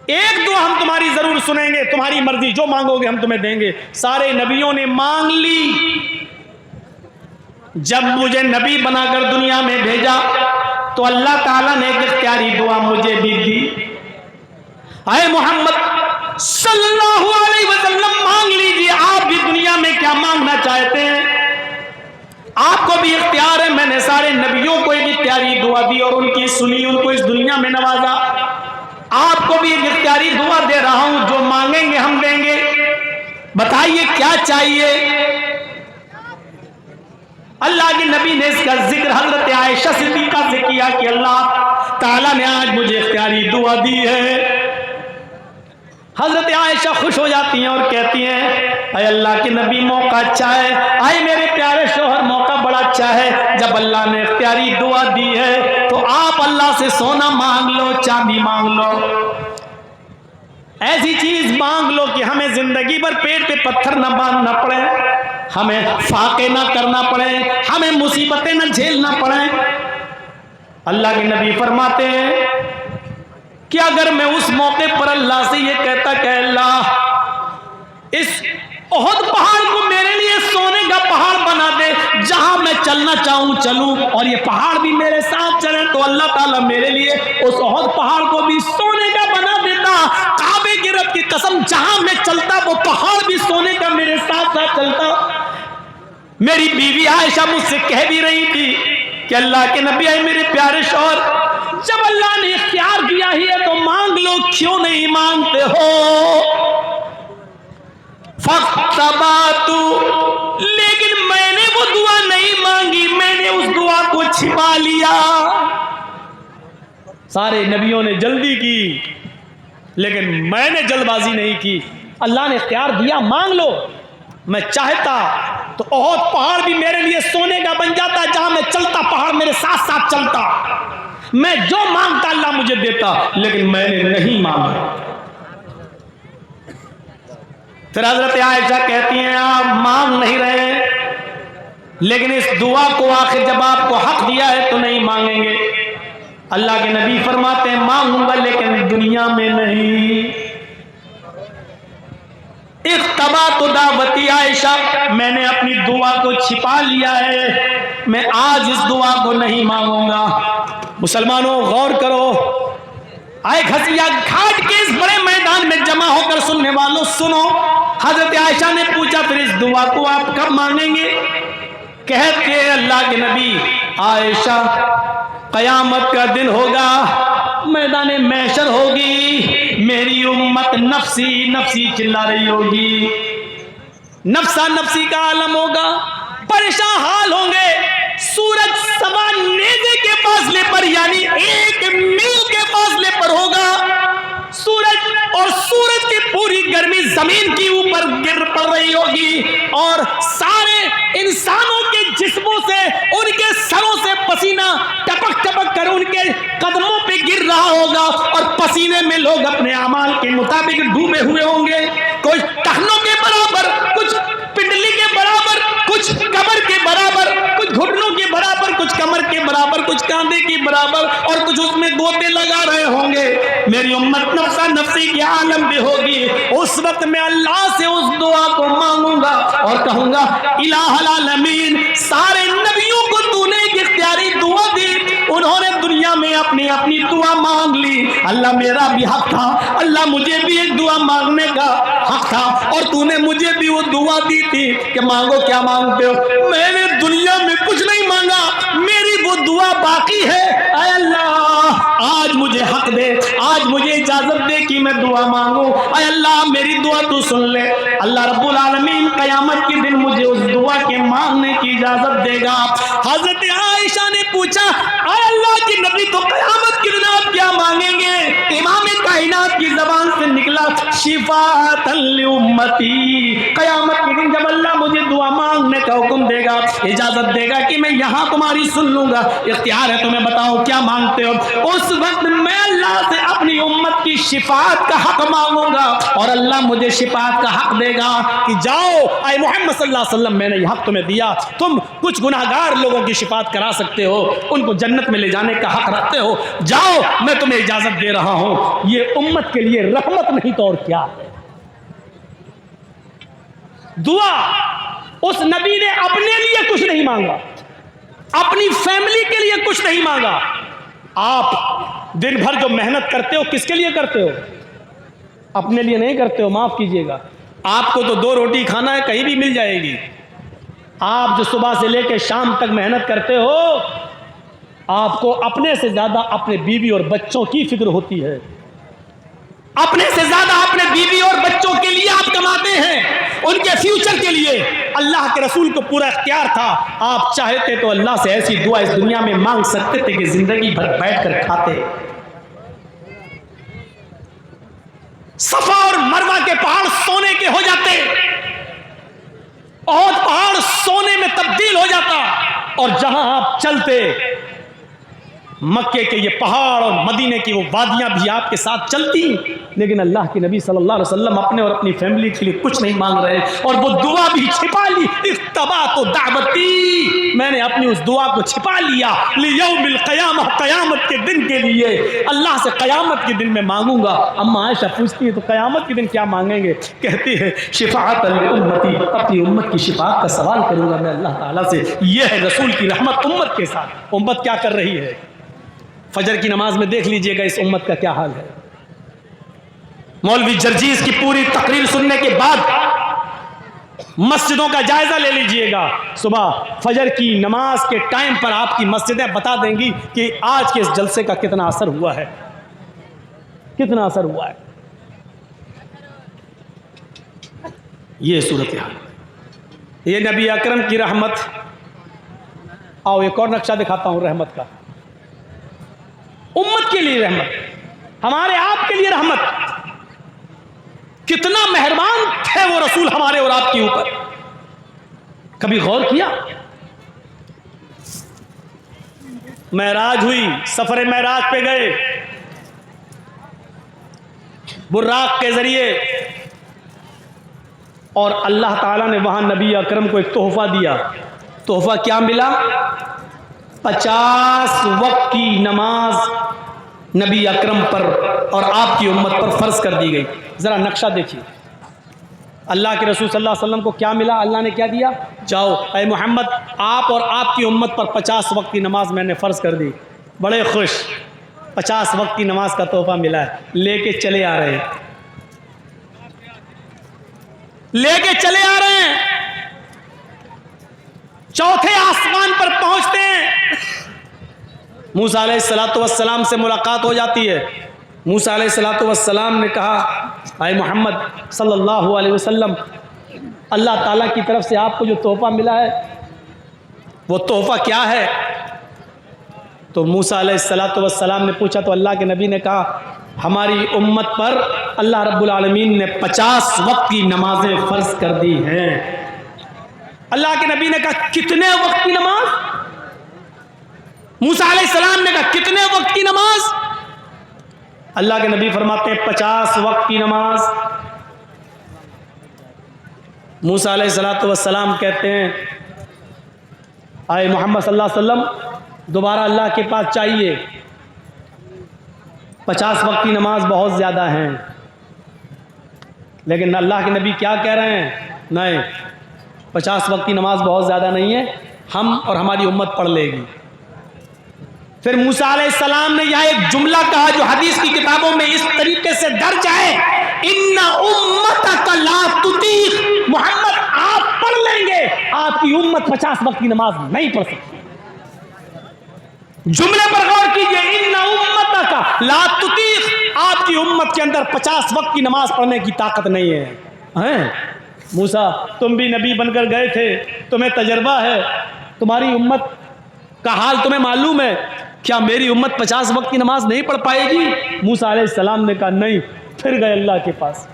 [SPEAKER 1] ایک دعا ہم تمہاری ضرور سنیں گے، تمہاری مرضی جو مانگو گے ہم تمہیں دیں گے۔ سارے نبیوں نے مانگ لی۔ جب مجھے نبی بنا کر دنیا میں بھیجا تو اللہ تعالیٰ نے ایک اختیاری دعا مجھے بھی دی۔ اے محمد صلی اللہ علیہ وسلم مانگ لیجیے، آپ بھی دنیا میں کیا مانگنا چاہتے ہیں، آپ کو بھی اختیار ہے۔ میں نے سارے نبیوں کو ایک اختیاری دعا دی اور ان کی سنی، ان کو اس دنیا میں نوازا۔ آپ کو بھی ایک اختیاری دعا دے رہا ہوں، جو مانگیں گے ہم دیں گے۔ بتائیے کیا چاہیے؟ اللہ کے نبی نے اس کا ذکر حضرت عائشہ صدیقہ سے کیا کہ اللہ تعالیٰ نے آج مجھے اختیاری دعا دی ہے۔ حضرت عائشہ خوش ہو جاتی ہیں اور کہتی ہیں اے اللہ کے نبی موقع اچھا ہے، اے میرے پیارے شوہر موقع بڑا اچھا ہے، جب اللہ نے اختیاری دعا دی ہے تو آپ اللہ سے سونا مانگ لو، چاندی مانگ لو، ایسی چیز مانگ لو کہ ہمیں زندگی بھر پیٹ پہ پتھر نہ باندھنا پڑے، ہمیں فاقے نہ کرنا پڑے، ہمیں مصیبتیں نہ جھیلنا پڑے۔ اللہ کے نبی فرماتے ہیں کہ اگر میں اس موقع پر اللہ سے یہ کہتا کہ اللہ اس احد پہاڑ کو میرے لیے سونے کا پہاڑ بنا دے، جہاں میں چلنا چاہوں چلوں، اور یہ پہاڑ بھی میرے ساتھ چلے، تو اللہ تعالیٰ میرے لیے اس احد پہاڑ کو بھی سونے کا بنا دیتا۔ کعبے کی رب کی قسم، جہاں میں چلتا وہ پہاڑ بھی سونے کا میرے ساتھ ساتھ چلتا۔ میری بیوی عائشہ مجھ سے کہہ بھی رہی تھی کہ اللہ کے نبی آئے میرے پیارے شوہر، جب اللہ نے اختیار دیا ہی ہے تو مانگ لو، کیوں نہیں مانگتے ہو؟ فَاقْتَبَاتُ، لیکن میں نے وہ دعا نہیں مانگی، میں نے اس دعا کو چھپا لیا۔ سارے نبیوں نے جلدی کی لیکن میں نے جلد بازی نہیں کی۔ اللہ نے اختیار دیا مانگ لو، میں چاہتا تو احد پہاڑ بھی میرے لیے سونے کا بن جاتا، جہاں میں چلتا پہاڑ میرے ساتھ ساتھ چلتا، میں جو مانگتا اللہ مجھے دیتا، لیکن میں نے نہیں مانگا۔ پھر حضرت عائشہ کہتی ہیں آپ مانگ نہیں رہے، لیکن اس دعا کو آخر جب آپ کو حق دیا ہے تو نہیں مانگیں گے۔ اللہ کے نبی فرماتے ہیں مانگوں گا لیکن دنیا میں نہیں۔ اختبات دعوتی عائشہ، میں نے اپنی دعا کو چھپا لیا ہے، میں آج اس دعا کو نہیں مانگوں گا۔ مسلمانوں غور کرو، آئے گھسیا گھاٹ کے اس بڑے میدان میں جمع ہو کر سننے والوں سنو۔ حضرت عائشہ نے پوچھا پھر اس دعا کو آپ کب مانگیں گے؟ کہتے ہیں اللہ کے نبی عائشہ قیامت کا دن ہوگا، میدان محشر ہوگی، میری امت نفسی نفسی چلا رہی ہوگی، نفسا نفسی کا عالم ہوگا، پریشان حال ہوں گے، سورج سوا نیزے کے فاصلے پر یعنی 1 میل کے فاصلے پر ہوگا، سورج اور سورج کی پوری گرمی زمین کی اوپر گر پڑ رہی ہوگی، اور سارے انسانوں کے جسموں سے ان کے سروں سے پسینہ ٹپک ٹپک کر ان کے قدموں پہ گر رہا ہوگا، اور پسینے میں لوگ اپنے اعمال کے مطابق ڈوبے ہوئے ہوں گے، کچھ ٹخنوں کے برابر، کچھ پنڈلی کے برابر، کچھ کمر کے برابر، کچھ گھٹنوں کے برابر، کچھ کمر کے برابر، کچھ کچھ کاندھے کی برابر اور کچھ اس میں گوتے لگا رہے ہوں گے. میری امت نفسا نفسی کی عالم بھی ہوگی. اس وقت میں اللہ سے اس دعا کو مانگوں گا اور کہوں گا الہ العالمین سارے نبیوں کو تو نے ایک اختیاری دعا دی, انہوں نے دنیا میں اپنی اپنی دعا مانگ لی. اللہ میرا بھی حق تھا, اللہ مجھے بھی ایک دعا مانگنے کا حق تھا اور تو نے مجھے بھی وہ دعا دی تھی کہ مانگو کیا مانگتے ہو. میں نے دنیا میں کچھ نہیں مانگا, میری وہ دعا باقی ہے. اے اللہ آج مجھے حق دے, آج مجھے اجازت دے کہ میں دعا مانگوں. اے اللہ میری دعا تو سن لے. اللہ رب العالمین قیامت کے دن مجھے اس دعا کے مانگنے کی اجازت دے گا. حضرت عائشہ نے پوچھا اے اللہ کے نبی تو قیامت کے دن آپ کیا مانگیں گے؟ امام کائنات کی زبان سے نکلا شفاعۃ لامتی. قیامت کے دن جب اللہ مجھے دعا مانگنے کا حکم دے گا, اجازت دے گا کہ میں یہاں تمہاری سن لوں گا, اختیار ہے تمہیں بتاؤ کیا مانگتے ہو, اس وقت میں اللہ سے اپنی امت کی شفاعت کا حق مانگوں گا اور اللہ مجھے شفاعت کا حق دے گا کہ جاؤ اے محمد صلی اللہ علیہ وسلم میں نے یہ حق تمہیں دیا, تم کچھ گناہگار لوگوں کی شفاعت کرا سکتے ہو, ان کو جنت میں لے جانے کا حق رکھتے ہو, جاؤ میں تمہیں اجازت دے رہا ہوں. یہ امت کے لیے رحمت نہیں تو اور کیا ہے. دعا اس نبی نے اپنے لیے کچھ نہیں مانگا, اپنی فیملی کے لیے کچھ نہیں مانگا. آپ دن بھر جو محنت کرتے ہو کس کے لیے کرتے ہو؟ اپنے لیے نہیں کرتے ہو, معاف کیجئے گا. آپ کو تو 2 روٹی کھانا ہے, کہیں بھی مل جائے گی. آپ جو صبح سے لے کے شام تک محنت کرتے ہو, آپ کو اپنے سے زیادہ اپنے بیوی اور بچوں کی فکر ہوتی ہے. اپنے سے زیادہ اپنے بیوی اور بچوں کے لیے آپ کماتے ہیں, ان کے فیوچر کے لیے. اللہ کے رسول کو پورا اختیار تھا, آپ چاہتے تو اللہ سے ایسی دعا اس دنیا میں مانگ سکتے تھے کہ زندگی بھر بیٹھ کر کھاتے. صفا اور مروہ کے پہاڑ سونے کے ہو جاتے, اور پہاڑ سونے میں تبدیل ہو جاتا, اور جہاں آپ چلتے مکے کے یہ پہاڑ اور مدینے کی وہ وادیاں بھی آپ کے ساتھ چلتی. لیکن اللہ کے نبی صلی اللہ علیہ وسلم اپنے اور اپنی فیملی کے لیے کچھ نہیں مانگ رہے, اور وہ دعا بھی چھپا لی. اختبات و دعوتی, میں نے اپنی اس دعا کو چھپا لیا لیوم القیامہ, قیامت کے دن کے لیے. اللہ سے قیامت کے دن میں مانگوں گا. اما عائشہ پوچھتی ہے تو قیامت کے دن کیا مانگیں گے؟ کہتی ہے شفاعت لامتی, اپنی امت کی شفاعت کا سوال کروں گا میں اللہ تعالیٰ سے. یہ ہے رسول کی رحمت امت کے ساتھ. امت کیا کر رہی ہے؟ فجر کی نماز میں دیکھ لیجئے گا اس امت کا کیا حال ہے. مولوی جرجیز کی پوری تقریر سننے کے بعد مسجدوں کا جائزہ لے لیجئے گا. صبح فجر کی نماز کے ٹائم پر آپ کی مسجدیں بتا دیں گی کہ آج کے اس جلسے کا کتنا اثر ہوا ہے, کتنا اثر ہوا ہے. یہ صورتحال, یہ نبی اکرم کی رحمت. آؤ ایک اور نقشہ دکھاتا ہوں رحمت کا. امت کے لیے رحمت, ہمارے آپ کے لیے رحمت. کتنا مہربان تھے وہ رسول ہمارے اور آپ کے اوپر. کبھی غور کیا؟ معراج ہوئی, سفر معراج پہ گئے, براق کے ذریعے, اور اللہ تعالیٰ نے وہاں نبی اکرم کو ایک تحفہ دیا. تحفہ کیا ملا؟ 50 وقت کی نماز نبی اکرم پر اور آپ کی امت پر فرض کر دی گئی. ذرا نقشہ دیکھیے. اللہ کے رسول صلی اللہ علیہ وسلم کو کیا ملا؟ اللہ نے کیا دیا؟ جاؤ اے محمد آپ اور آپ کی امت پر 50 وقت کی نماز میں نے فرض کر دی. بڑے خوش, 50 وقت کی نماز کا تحفہ ملا ہے. لے کے چلے آ رہے ہیں, لے کے چلے آ رہے ہیں. چوتھے آسمان پر پہنچتے ہیں, موسیٰ علیہ السلام سے ملاقات ہو جاتی ہے. موسیٰ علیہ السلام نے کہا اے محمد صلی اللہ علیہ وسلم, اللہ تعالیٰ کی طرف سے آپ کو جو تحفہ ملا ہے وہ تحفہ کیا ہے؟ تو موسیٰ علیہ السلام نے پوچھا تو اللہ کے نبی نے کہا ہماری امت پر اللہ رب العالمین نے 50 وقت کی نمازیں فرض کر دی ہیں. اللہ کے نبی نے کہا کتنے وقت کی نماز؟ موسیٰ علیہ السلام نے کہا کتنے وقت کی نماز؟ اللہ کے نبی فرماتے ہیں 50 وقت کی نماز. موسیٰ علیہ السلام کہتے ہیں اے محمد صلی اللہ علیہ وسلم دوبارہ اللہ کے پاس چاہیے. 50 وقت کی نماز بہت زیادہ ہیں، لیکن اللہ کے نبی کیا کہہ رہے ہیں؟ نہیں، 50 وقت کی نماز بہت زیادہ نہیں ہے، ہم اور ہماری امت پڑھ لے گی. پھر موسیٰ علیہ السلام نے یہاں ایک جملہ کہا جو حدیث کی کتابوں میں اس طریقے سے درج ہے، ان امتک لا تطیق، محمد آپ پڑھ لیں گے، آپ کی امت 50 وقت کی نماز نہیں پڑھ سکتی. جملے پر غور کیجئے، ان امتک لا تطیق، آپ کی امت کے اندر 50 وقت کی نماز پڑھنے کی طاقت نہیں ہے. موسیٰ تم بھی نبی بن کر گئے تھے، تمہیں تجربہ ہے، تمہاری امت کا حال تمہیں معلوم ہے، کیا میری امت 50 وقت کی نماز نہیں پڑھ پائے گی؟ موسیٰ علیہ السلام نے کہا نہیں. پھر گئے اللہ کے پاس.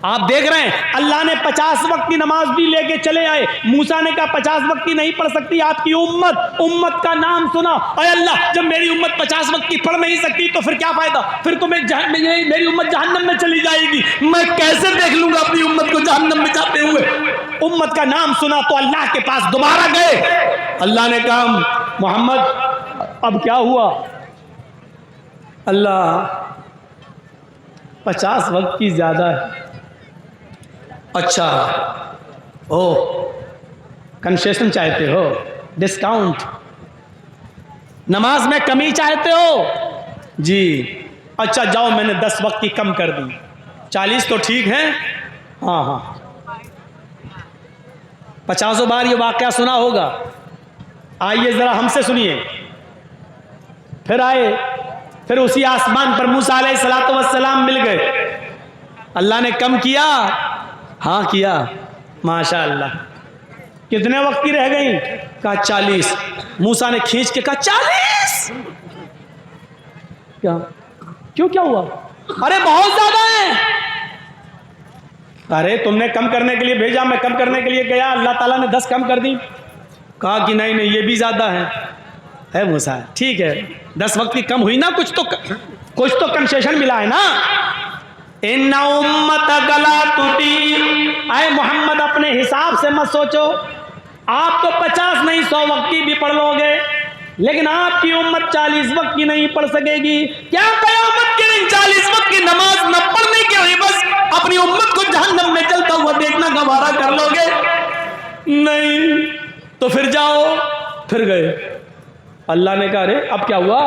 [SPEAKER 1] آپ دیکھ رہے ہیں اللہ نے 50 وقت کی نماز بھی لے کے چلے آئے. موسیٰ نے کہا 50 وقت کی نہیں پڑھ سکتی آپ کی امت کا نام سنا، اے اللہ جب میری امت 50 وقت کی پڑھ نہیں سکتی تو پھر کیا فائدہ؟ پھر تو میری امت جہنم میں چلی جائے گی، میں کیسے دیکھ لوں گا اپنی امت کو جہنم میں جاتے ہوئے؟ امت کا نام سنا تو اللہ کے پاس دوبارہ گئے. اللہ نے کہا محمد اب کیا ہوا؟ اللہ 50 وقت کی زیادہ ہے. اچھا او کنسیشن چاہتے ہو، ڈسکاؤنٹ، نماز میں کمی چاہتے ہو؟ جی اچھا جاؤ میں نے 10 وقت کی کم کر دی. 40 تو ٹھیک ہے، ہاں 50 بار یہ واقعہ سنا ہوگا. آئیے ذرا ہم سے سنیے. پھر آئے، پھر اسی آسمان پر موسیٰ علیہ السلام مل گئے. اللہ نے کم کیا؟ ہاں کیا. ماشاء اللہ. کتنے وقت کی رہ گئی؟ کہا 40. موسیٰ نے کھینچ کے کہا 40 کیا ہوا؟ ارے بہت زیادہ ہے. ارے تم نے کم کرنے کے لیے بھیجا، میں کم کرنے کے لیے گیا، اللہ تعالیٰ نے 10 کم کر دی. کہا کہ نہیں یہ بھی زیادہ ہے موسیٰ. ٹھیک ہے 10 وقت کی کم ہوئی نا، کچھ تو کنسیشن ملا ہے نا. ان امتک لا تطیق، اے محمد اپنے حساب سے مت سوچو، آپ تو 50 نہیں 100 وقت کی بھی پڑھ لو گے، لیکن آپ کی امت 40 وقت کی نہیں پڑھ سکے گی. کیا قیامت کے دن 40 وقت کی نماز نہ پڑھنے کے لیے بس اپنی امت کو جہنم میں جلتا ہوا دیکھنا گوارا کر لو گے؟ نہیں. تو پھر جاؤ. پھر گئے. اللہ نے کہا ارے اب کیا ہوا؟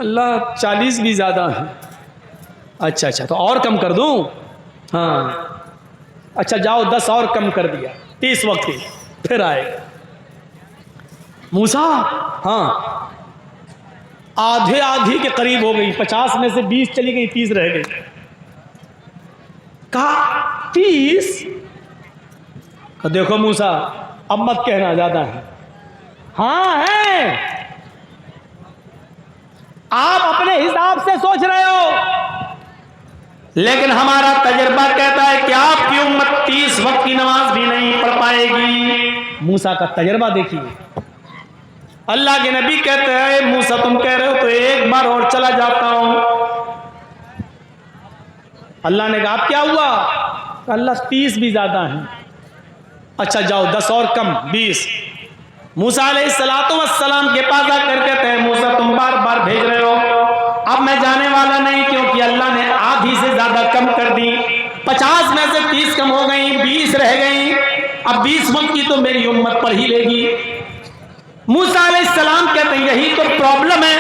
[SPEAKER 1] اللہ 40 بھی زیادہ ہے. اچھا تو اور کم کر دوں؟ ہاں اچھا جاؤ 10 اور کم کر دیا، 30 وقت کی. پھر آئے موسیٰ، ہاں آدھی کے قریب ہو گئی، 50 میں سے 20 چلی گئی، 30 رہ گئی. کہا 30؟ دیکھو موسیٰ اب مت کہنا زیادہ ہے. ہاں ہے، آپ اپنے حساب سے سوچ رہے ہو، لیکن ہمارا تجربہ کہتا ہے کہ آپ کی امت 30 وقت کی نماز بھی نہیں پڑھ پائے گی. موسیٰ کا تجربہ دیکھیے. اللہ کے نبی کہتے ہیں موسیٰ تم کہہ رہے ہو تو ایک بار اور چلا جاتا ہوں. اللہ نے کہا اب کیا ہوا؟ اللہ 30 بھی زیادہ ہیں. اچھا جاؤ 10 اور کم، 20. موسیٰ علیہ السلام کے پاس آ کر کہتے ہیں موسیٰ تم بار بار بھیج رہے ہو، اب میں جانے والا نہیں، کیونکہ اللہ نے آدھی سے زیادہ کم کر دی. 50 میں سے 30 کم ہو گئی، 20 رہ گئی، اب 20 وقت کی تو میری امت پڑھ ہی لے گی. موسیٰ علیہ السلام کہتے ہیں یہی تو پرابلم ہے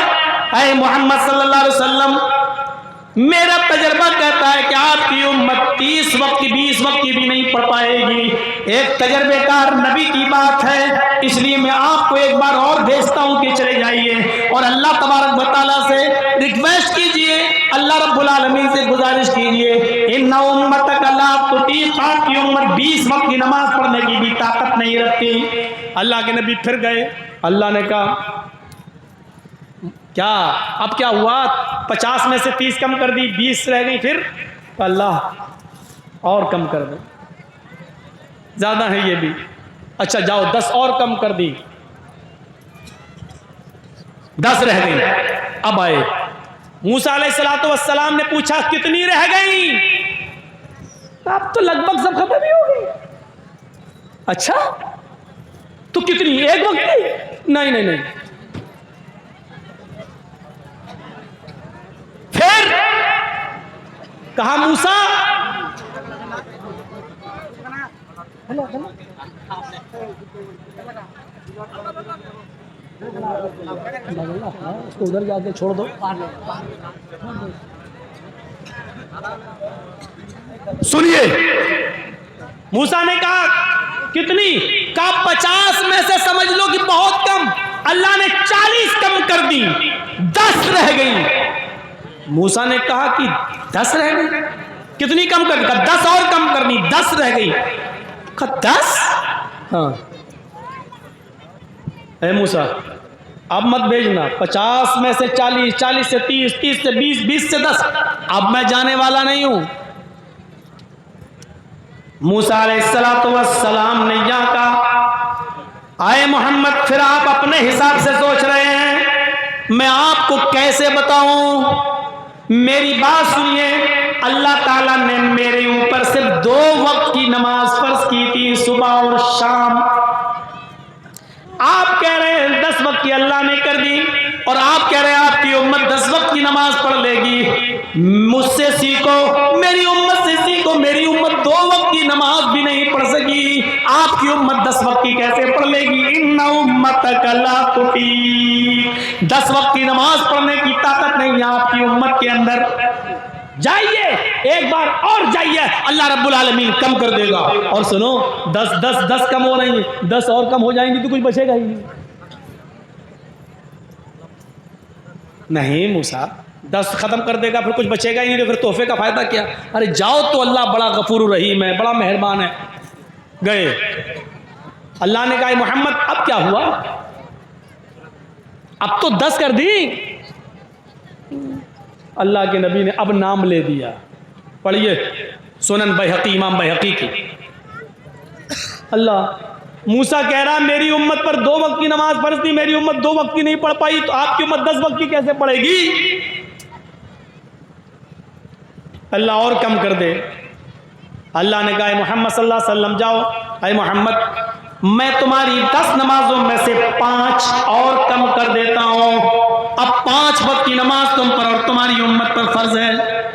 [SPEAKER 1] اے محمد صلی اللہ علیہ وسلم. میرا تجربہ کہتا ہے کہ آپ کی امت 30 وقت کی 20 وقت کی بھی نہیں پڑھ پائے گی. ایک تجربے کار نبی کی بات ہے، اس لیے میں آپ کو ایک بار اور بھیجتا ہوں کہ چلے جائیے اور اللہ تبارک و تعالیٰ سے ریکویسٹ کیجئے، اللہ رب العالمین سے گزارش کیجئے. ان امتک لا تطیق، آپ کی امت 20 وقت کی نماز پڑھنے کی بھی طاقت نہیں رکھتی. اللہ کے نبی پھر گئے. اللہ نے کہا کیا اب کیا ہوا؟ 50 میں سے 30 کم کر دی، 20 رہ گئی. پھر اللہ اور کم کر دو، زیادہ ہے یہ بھی. اچھا جاؤ 10 اور کم کر دی، 10 رہ گئی. اب آئے موسیٰ علیہ السلام نے پوچھا کتنی رہ گئی؟ اب تو لگ بھگ سب ختم ہی ہو گئی. اچھا تو کتنی؟ ایک وقت کی؟ نہیں نہیں نہیں. پھر کہا موسیٰ اس کو ادھر جا کے چھوڑ دو. سنیے موسیٰ نے کہا کتنی؟ کہا 50 میں سے سمجھ لو کہ بہت کم. اللہ نے 40 کم کر دی, 10 رہ گئی. موسیٰ نے کہا کہ 10 رہ گئی, کتنی کم کر دی؟ کہا 10 اور کم کرنی, 10 رہ گئی. کہا 10؟ ہاں. اے موسیٰ اب مت بھیجنا, 50 میں سے 40, 40 سے 30, 30 سے 20, 20 سے 10. اب میں جانے والا نہیں ہوں. موسیٰ علیہ السلام نے یہاں کہا آئے محمد پھر آپ اپنے حساب سے سوچ رہے ہیں, میں آپ کو کیسے بتاؤں؟ میری بات سنیے. اللہ تعالیٰ نے میرے اوپر صرف 2 وقت کی نماز فرض کی تھی, صبح اور شام. آپ کہہ رہے ہیں 10 وقت کی اللہ نے کر دی, اور آپ کہہ رہے ہیں آپ کی امت 10 وقت کی نماز پڑھ لے گی. مجھ سے سیکھو, میری امت سے سیکھو. میری امت 2 وقت کی نماز بھی نہیں پڑھ سکی, آپ کی امت 10 وقت کی کیسے پڑھ لے گی؟ ان امتک لا تطیق, 10 وقت کی نماز پڑھنے کی طاقت نہیں ہے آپ کی امت کے اندر. جائیے ایک بار اور جائیے, اللہ رب العالمین کم کر دے گا. اور سنو 10 کم ہو رہی ہیں, 10 اور کم ہو جائیں گی تو کچھ بچے گا ہی نہیں. موسیٰ 10 ختم کر دے گا پھر کچھ بچے گا ہی نہیں, پھر تحفے کا فائدہ کیا؟ ارے جاؤ تو اللہ بڑا غفور رحیم ہے, بڑا مہربان ہے. گئے. اللہ نے کہا محمد اب کیا ہوا؟ اب تو 10 کر دی. اللہ کے نبی نے اب نام لے دیا. پڑھیے سنن بیہقی, امام بیہقی کی. اللہ موسیٰ کہہ رہا میری امت پر 2 وقت کی نماز فرض تھی, میری امت 2 وقت کی نہیں پڑھ پائی, تو آپ کی امت 10 وقت کی کیسے پڑھے گی؟ اللہ اور کم کر دے. اللہ نے کہا اے محمد صلی اللہ علیہ وسلم جاؤ, اے محمد میں تمہاری 10 نمازوں میں سے 5 اور کم کر دیتا ہوں. اب 5 وقت کی نماز تم پر اور تمہاری امت پر فرض ہے.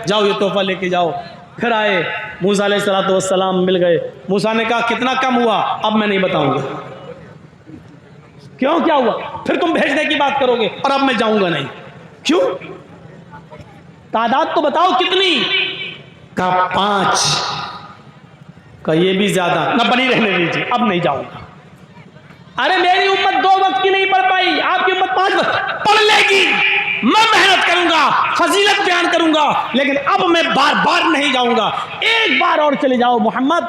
[SPEAKER 1] جاؤ یہ تحفہ لے کے جاؤ. پھر آئے موسیٰ علیہ السلام مل گئے. موسیٰ نے کہا کتنا کم ہوا؟ اب میں نہیں بتاؤں گا. کیوں کیا ہوا؟ پھر تم بھیجنے کی بات کرو گے اور اب میں جاؤں گا نہیں. کیوں؟ تعداد تو بتاؤ کتنی؟ کہا 5. کہا یہ بھی زیادہ, نہ بنی رہنے دیجیے, اب نہیں جاؤں گا. ارے میری امت 2 وقت کی نہیں پڑھ پائی, آپ کی امت 5 وقت پڑھ لے گی. میں محنت کروں گا, فضیلت بیان کروں گا, لیکن اب میں بار بار نہیں جاؤں گا. ایک بار اور چلے جاؤ محمد.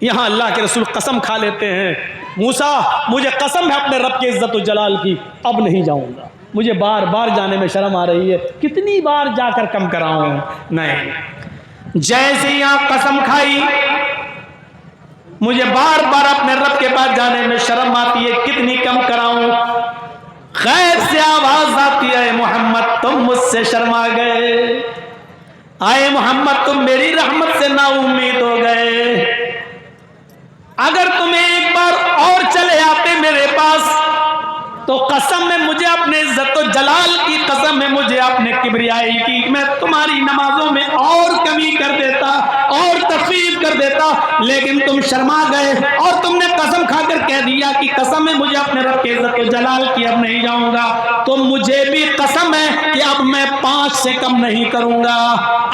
[SPEAKER 1] یہاں اللہ کے رسول قسم کھا لیتے ہیں, موسیٰ مجھے قسم ہے اپنے رب کے عزت و جلال کی, اب نہیں جاؤں گا. مجھے بار بار جانے میں شرم آ رہی ہے, کتنی بار جا کر کم کراؤں. نہیں, جیسے یہاں قسم کھائی, مجھے بار بار اپنے رب کے پاس جانے میں شرم آتی ہے, کتنی کم کراؤں. غیب سے آواز آتی ہے محمد تم مجھ سے شرما گئے, آئے محمد تم میری رحمت سے نا امید ہو گئے. اگر تم ایک بار اور چلے آتے میرے پاس تو قسم میں مجھے اپنے عزت و جلال کی قسم میں مجھے اپنے کبریائی کی, میں تمہاری نمازوں میں اور کمی کر دیتا اور تخفیف کر دیتا, لیکن تم شرما گئے اور تم نے قسم کھا کر کہہ دیا کہ قسم میں مجھے اپنے رب کے عزت و جلال کی اب نہیں جاؤں گا. تو مجھے بھی قسم ہے کہ اب میں 5 سے کم نہیں کروں گا.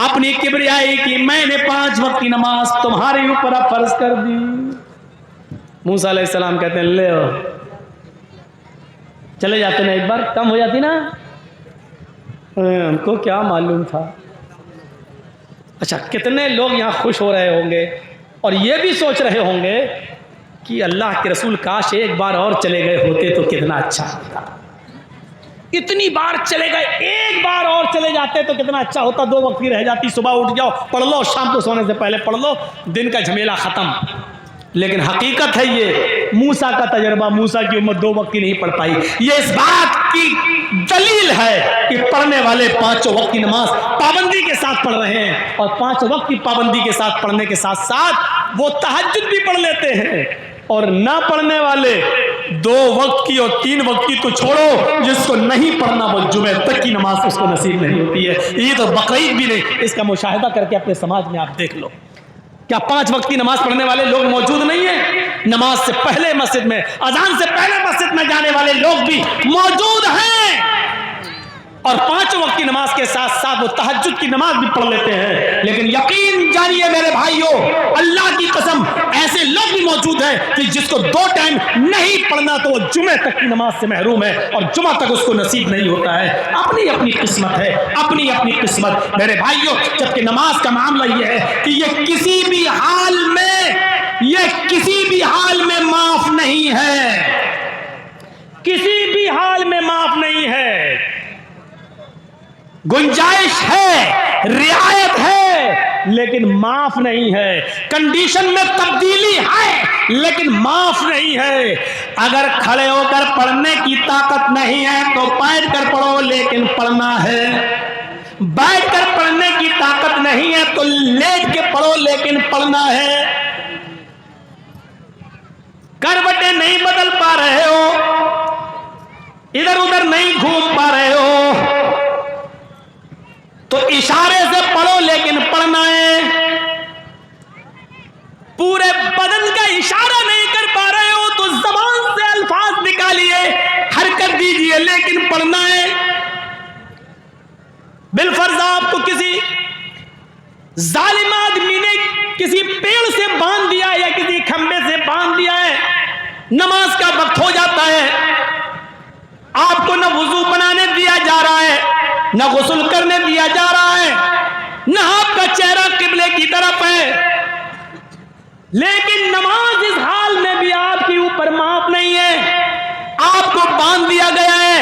[SPEAKER 1] اپنی کبریائی کی میں نے 5 وقت کی نماز تمہارے اوپر اب فرض کر دی. موسیٰ علیہ السلام کہتے ہیں لے ہو چلے جاتے نا, ایک بار کم ہو جاتی نا, ہم کو کیا معلوم تھا. اچھا کتنے لوگ یہاں خوش ہو رہے ہوں گے اور یہ بھی سوچ رہے ہوں گے کہ اللہ کے رسول کاش ایک بار اور چلے گئے ہوتے تو کتنا اچھا ہوتا. اتنی بار چلے گئے, ایک بار اور چلے جاتے تو کتنا اچھا ہوتا. 2 وقت کی رہ جاتی, صبح اٹھ جاؤ پڑھ لو, شام کو سونے سے پہلے پڑھ لو, دن کا جھمیلا ختم. لیکن حقیقت ہے یہ موسیٰ کا تجربہ, موسیٰ کی امت 2 وقت کی نہیں پڑھ پائی. یہ اس بات کی دلیل ہے کہ پڑھنے والے 5 وقت کی نماز پابندی کے ساتھ پڑھ رہے ہیں, اور 5 وقت کی پابندی کے ساتھ پڑھنے کے ساتھ ساتھ وہ تہجد بھی پڑھ لیتے ہیں. اور نہ پڑھنے والے 2 وقت کی اور 3 وقت کی تو چھوڑو، جس کو نہیں پڑھنا وہ جمعہ تک کی نماز اس کو نصیب نہیں ہوتی ہے۔ عید اور بقرعید بھی نہیں۔ اس کا مشاہدہ کر کے اپنے سماج میں آپ دیکھ لو، کیا 5 وقت کی نماز پڑھنے والے لوگ موجود نہیں ہیں؟ نماز سے پہلے مسجد میں، اذان سے پہلے مسجد میں جانے والے لوگ بھی موجود ہیں، اور 5 وقت کی نماز کے ساتھ ساتھ وہ تہجد کی نماز بھی پڑھ لیتے ہیں۔ لیکن یقین جانیے میرے بھائیوں، اللہ کی قسم ایسے لوگ بھی موجود ہیں کہ جس کو 2 ٹائم نہیں پڑھنا تو وہ جمعہ تک کی نماز سے محروم ہے، اور جمعہ تک اس کو نصیب نہیں ہوتا ہے۔ اپنی اپنی قسمت ہے، اپنی اپنی قسمت میرے بھائیوں۔ جبکہ نماز کا معاملہ یہ ہے کہ یہ کسی بھی حال میں معاف نہیں ہے، کسی بھی حال میں معاف نہیں ہے۔ گنجائش ہے، رعایت ہے، لیکن معاف نہیں ہے۔ کنڈیشن میں تبدیلی ہے لیکن معاف نہیں ہے۔ اگر کھڑے ہو کر پڑھنے کی طاقت نہیں ہے تو بیٹھ کر پڑھو لیکن پڑھنا ہے، بیٹھ کر پڑھنے کی طاقت نہیں ہے تو لیٹ کے پڑھو لیکن پڑھنا ہے۔ کروٹیں نہیں بدل پا رہے ہو، ادھر ادھر نہیں گھوم پا رہے ہو تو اشارے سے پڑھو لیکن پڑھنا ہے۔ پورے بدن کا اشارہ نہیں کر پا رہے ہو تو زبان سے الفاظ نکالیے، حرکت دیجئے لیکن پڑھنا ہے۔ بالفرض آپ کو کسی ظالم آدمی نے کسی پیڑ سے باندھ دیا یا کسی کھمبے سے باندھ دیا ہے، نماز کا وقت ہو جاتا ہے، آپ کو نہ وضو بنانے دیا جا رہا ہے، نہ غسل کرنے دیا جا رہا ہے، نہ آپ کا چہرہ قبلے کی طرف ہے، لیکن نماز اس حال میں بھی آپ کے اوپر معاف نہیں ہے۔ آپ کو باندھ دیا گیا ہے،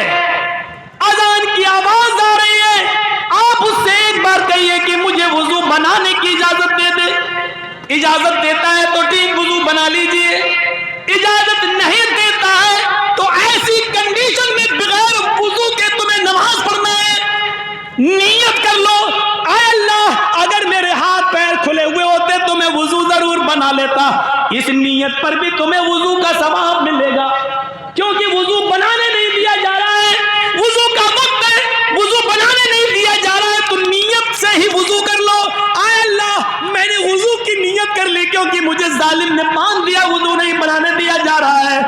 [SPEAKER 1] اذان کی آواز آ رہی ہے، آپ اس سے ایک بار کہیے کہ مجھے وضو بنانے کی اجازت دے دے۔ اجازت دیتا ہے تو ٹھیک، وضو بنا لیجئے۔ اجازت نہیں دیتا ہے تو ایسی کنڈیشن میں بغیر وضو کے تمہیں نماز پڑھنا ہے، نیت کر لو، اے اللہ اگر میرے ہاتھ پیر کھلے ہوئے ہوتے تو میں وضو ضرور بنا لیتا۔ اس نیت پر بھی تمہیں وضو کا ثواب ملے گا، کیونکہ وضو بنانے نہیں دیا جا رہا ہے، وضو کا وقت ہے، وضو بنانے نہیں دیا جا رہا ہے تو نیت سے ہی وضو کر لو۔ اے اللہ میں نے وضو کی نیت کر لی کیونکہ مجھے ظالم نے باندھ دیا، وضو نہیں بنانے دیا جا رہا ہے۔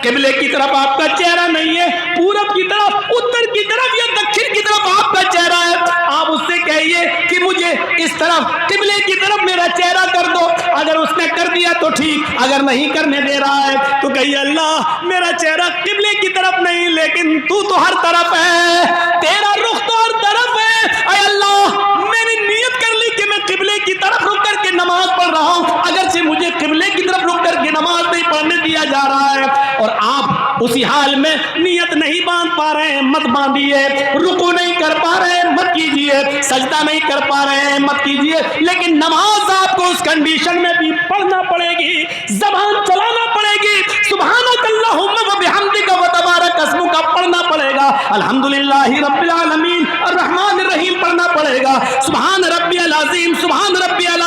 [SPEAKER 1] قبلے کی طرف آپ کا چہرہ نہیں ہے، پورب کی طرف، اتر کی طرف یا دکھن کی طرف آپ کا چہرہ ہے، آپ اس سے کہیے کہ مجھے اس طرف قبلے کی طرف میرا چہرہ کر دو۔ اگر اس نے کر دیا تو ٹھیک، اگر نہیں کرنے دے رہا ہے تو کہیے اللہ میرا چہرہ قبلے کی طرف نہیں لیکن تو ہر طرف ہے، تیرا رخ تو ہر طرف ہے۔ اے اللہ میں نے نیت کر لی کہ میں قبلے کی طرف رک کر کے نماز پڑھ رہا ہوں، اگرچہ مجھے قبلے کی طرف رک کر کے نماز نہیں پڑھنے دیا جا رہا ہے، اور آپ اسی حال میں نیت نہیں باندھ پا رہے ہیں، مت باندھیے۔ رکوع نہیں کر پا رہے ہیں، مت کیجیے۔ سجدہ نہیں کر پا رہے ہیں، مت کیجیے۔ لیکن نماز آپ کو اس کنڈیشن میں بھی پڑھنا پڑے گی، زبان چلانا پڑے گی، سبحانک اللہم و بحمدک و تبارک اسمک پڑھنا پڑے گا، الحمدللہ رب العالمین الرحمن الرحیم پڑھنا پڑے گا، سبحان ربی العظیم سبحان ربی الاعلی۔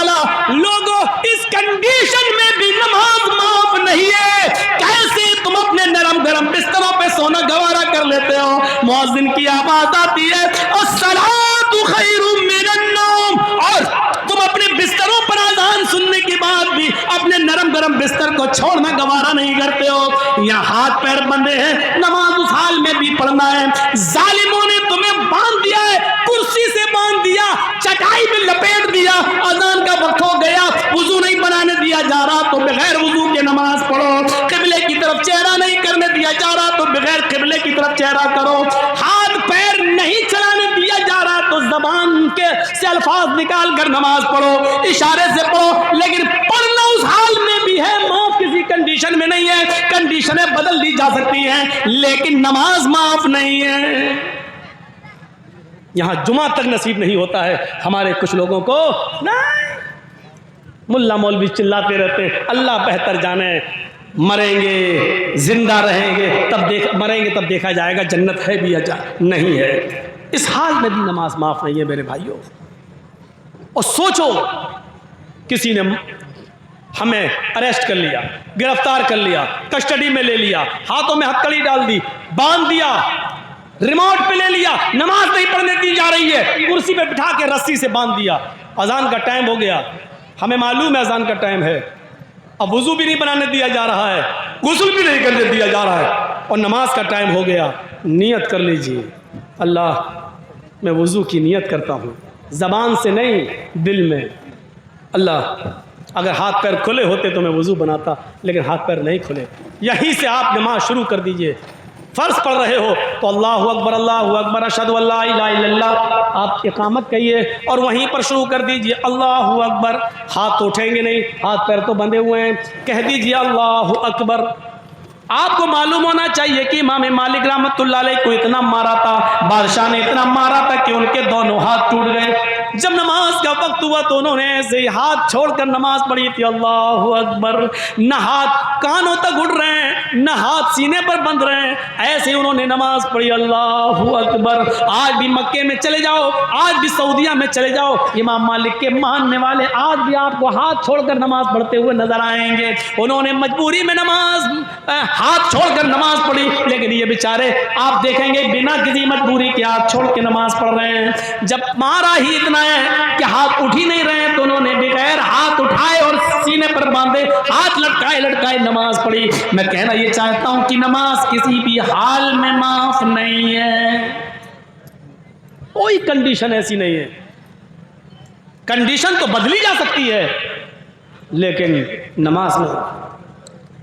[SPEAKER 1] لوگوں اس کنڈیشن میں بھی نماز معاف نہیں ہے۔ کیسے تم اپنے نرم گرم بستروں پہ سونا گوارا کر لیتے ہو؟ مؤذن کی آواز آتی ہے الصلاۃ خیر من النوم، اور تم اپنے بستروں پر اذان سننے کے بعد بھی اپنے نرم گرم بستر کو چھوڑنا گوارا نہیں کرتے ہو۔ یا ہاتھ پیر بندھے ہیں، نماز اس حال میں بھی پڑھنا ہے۔ ظالموں نے تمہیں باندھ دیا ہے، کرسی سے باندھ دیا، چٹائی میں لپیٹ دیا، اذان کا وقت ہو گیا، وضو نہیں بنانے دیا جا رہا تو بغیر وضو کے نماز پڑھو۔ قبلے کی طرف چہرہ نہیں کرنے دیا جا رہا تو بغیر قبلے کی طرف چہرہ کرو۔ ہاتھ پیر نہیں چلانے دیا جا رہا تو زبان کے سے الفاظ نکال کر نماز پڑھو، اشارے سے پڑھو، لیکن پڑھنا اس حال میں بھی ہے، معاف کسی کنڈیشن میں نہیں ہے۔ کنڈیشنیں بدل دی جا سکتی ہیں لیکن نماز معاف نہیں ہے۔ یہاں جمعہ تک نصیب نہیں ہوتا ہے ہمارے کچھ لوگوں کو، نہیں، ملا مولوی چلاتے رہتے ہیں، اللہ بہتر جانے، مریں گے زندہ رہیں گے تب مریں گے تب دیکھا جائے گا جنت ہے بھی یا نہیں ہے۔ اس حال میں بھی نماز معاف نہیں ہے میرے بھائیوں۔ اور سوچو کسی نے ہمیں اریسٹ کر لیا، گرفتار کر لیا، کسٹڈی میں لے لیا، ہاتھوں میں ہتکڑی ڈال دی، باندھ دیا، ریموٹ پہ لے لیا، نماز نہیں پڑھنے دی جا رہی ہے، کرسی پہ بٹھا کے رسی سے باندھ دیا، اذان کا ٹائم ہو گیا، ہمیں معلوم ہے اذان کا ٹائم ہے، اب وضو بھی نہیں بنانے دیا جا رہا ہے، غسل بھی نہیں کرنے دیا جا رہا ہے، اور نماز کا ٹائم ہو گیا۔ نیت کر لیجیے، اللہ میں وضو کی نیت کرتا ہوں، زبان سے نہیں دل میں۔ اللہ اگر ہاتھ پیر کھلے ہوتے تو میں وضو بناتا، لیکن ہاتھ پیر نہیں کھلے، یہیں سے آپ نماز شروع کر دیجئے۔ فرض پڑھ رہے ہو تو اللہ اکبر اشہد ان لا الہ الا اللہ آپ اقامت کہیے اور وہیں پر شروع کر دیجئے اللہ اکبر، ہاتھ تو اٹھیں گے نہیں، ہاتھ پیر تو بندھے ہوئے ہیں، کہہ دیجئے اللہ اکبر۔ آپ کو معلوم ہونا چاہیے کہ امام مالک رحمۃ اللہ علیہ کو اتنا مارا تھا، بادشاہ نے اتنا مارا تھا کہ ان کے دونوں ہاتھ ٹوٹ گئے۔ جب نماز کا وقت ہوا تو انہوں نے ایسے ہی ہاتھ چھوڑ کر نماز پڑھی تھی، اللہ اکبر۔ نہ ہاتھ کانوں تک اڑ رہے ہیں، نہ ہاتھ سینے پر بندھ رہے ہیں، ایسے ہی انہوں نے نماز پڑھی، اللہ اکبر۔ آج بھی مکے میں چلے جاؤ، آج بھی سعودیہ میں چلے جاؤ، امام مالک کے ماننے والے آج بھی آپ کو ہاتھ چھوڑ کر نماز پڑھتے ہوئے نظر آئیں گے۔ انہوں نے مجبوری میں نماز ہاتھ چھوڑ کر نماز پڑھی، لیکن یہ بیچارے آپ دیکھیں گے بنا کسی مجبوری کے ہاتھ چھوڑ کے نماز پڑھ رہے ہیں۔ جب مارا ہی اتنا ہے کہ ہاتھ اٹھ ہی نہیں رہے ہیں تو انہوں نے بغیر ہاتھ اٹھائے اور سینے پر باندھے ہاتھ لٹکائے نماز پڑھی۔ میں کہنا یہ چاہتا ہوں کہ نماز کسی بھی حال میں معاف نہیں ہے، کوئی کنڈیشن ایسی نہیں ہے۔ کنڈیشن تو بدلی جا سکتی ہے لیکن نماز میں،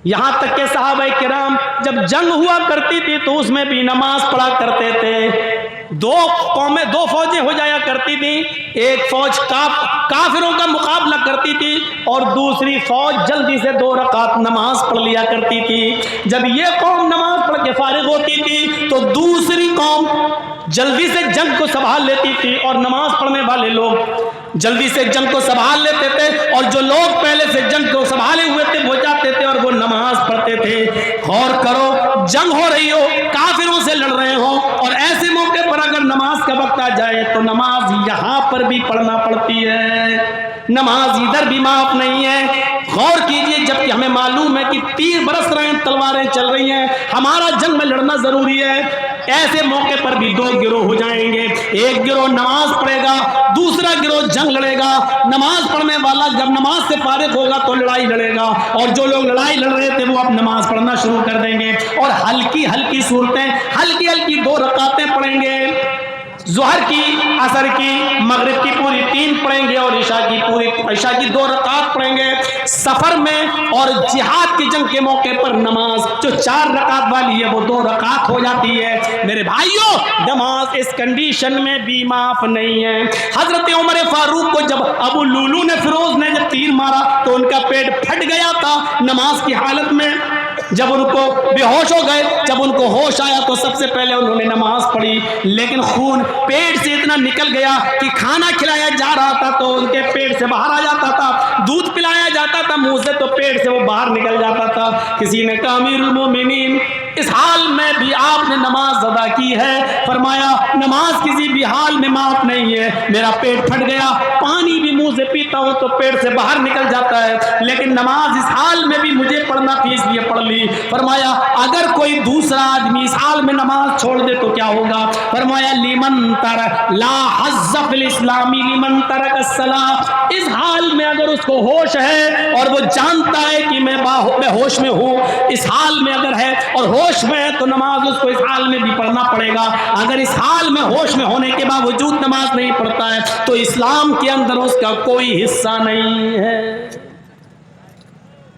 [SPEAKER 1] یہاں تک کہ صحابہ کرام جب جنگ ہوا کرتی تھی تو اس میں بھی نماز پڑھا کرتے تھے۔ دو قومیں، دو فوجیں ہو جایا کرتی تھیں، ایک فوج کافروں کا مقابلہ کرتی تھی اور دوسری فوج جلدی سے 2 رکعت نماز پڑھ لیا کرتی تھی۔ جب یہ قوم نماز پڑھ کے فارغ ہوتی تھی تو دوسری قوم جلدی سے جنگ کو سنبھال لیتی تھی، اور نماز پڑھنے والے لوگ جلدی سے جنگ کو سنبھال لیتے تھے، اور جو لوگ پہلے سے جنگ کو سنبھالے ہوئے تھے وہ جاتے تھے اور وہ نماز پڑھتے تھے۔ غور کرو، جنگ ہو رہی ہو، کافروں سے لڑ رہے ہو، اور ایسے موقع پر اگر نماز کا وقت آ جائے تو نماز یہاں پر بھی پڑھنا پڑتی ہے، نماز ادھر بھی معاف نہیں ہے۔ غور کیجئے، جبکہ ہمیں معلوم ہے کہ تیر برس رہے ہیں، تلواریں چل رہی ہیں، ہمارا جنگ میں لڑنا ضروری ہے، ایسے موقع پر بھی 2 گروہ ہو جائیں گے، ایک گروہ نماز پڑھے گا، دوسرا گروہ جنگ لڑے گا۔ نماز پڑھنے والا جب نماز سے فارغ ہوگا تو لڑائی لڑے گا، اور جو لوگ لڑائی لڑ رہے تھے وہ اب نماز پڑھنا شروع کر دیں گے، اور ہلکی ہلکی صورتیں، ہلکی ہلکی 2 رکعتیں پڑھیں گے، ظہر کی، عصر کی، مغرب کی پوری 3 پڑھیں گے، اور عشاء کی 2 رکعت پڑھیں گے۔ سفر میں اور جہاد کی جنگ کے موقع پر نماز جو 4 رکعت والی ہے وہ 2 رکعت ہو جاتی ہے۔ میرے بھائیوں، نماز اس کنڈیشن میں بھی معاف نہیں ہے۔ حضرت عمر فاروق کو جب ابو لولو نے، فیروز نے جب تیر مارا تو ان کا پیٹ پھٹ گیا تھا نماز کی حالت میں، جب ان کو بے ہوش ہو گئے، جب ان کو ہوش آیا تو سب سے پہلے انہوں نے نماز پڑھی، لیکن خون پیٹ سے اتنا نکل گیا کہ کھانا کھلایا جا رہا تھا تو ان کے پیٹ سے باہر آ جاتا تھا، دودھ پلایا جاتا تھا منہ سے تو پیٹ سے وہ باہر نکل جاتا تھا۔ کسی نے کہا امیر المومنین، اس حال میں بھی آپ نے نماز ادا کی ہے؟ فرمایا نماز کسی بھی حال میں معاف نہیں ہے، میرا پیٹ پھٹ گیا، پانی بھی منہ سے پیتا ہوں تو پیٹ سے باہر نکل جاتا ہے، لیکن نماز اس حال میں بھی مجھے پڑھنا تھی اس لیے پڑھ لی۔ فرمایا اگر کوئی دوسرا آدمی اس حال میں نماز چھوڑ دے تو کیا ہوگا؟ فرمایا لمن ترک لا حظ فی الاسلام لمن ترک الصلاۃ، اس حال میں اگر اس کو ہوش ہے اور وہ جانتا ہے کہ میں ہوش میں ہوں، اس حال میں اگر ہے اور ہوش میں ہے تو نماز اس کو اس حال میں بھی پڑھنا پڑے گا۔ اگر اس حال میں ہوش میں ہونے کے باوجود نماز نہیں پڑھتا ہے تو اسلام کے اندر اس کا کوئی حصہ نہیں ہے۔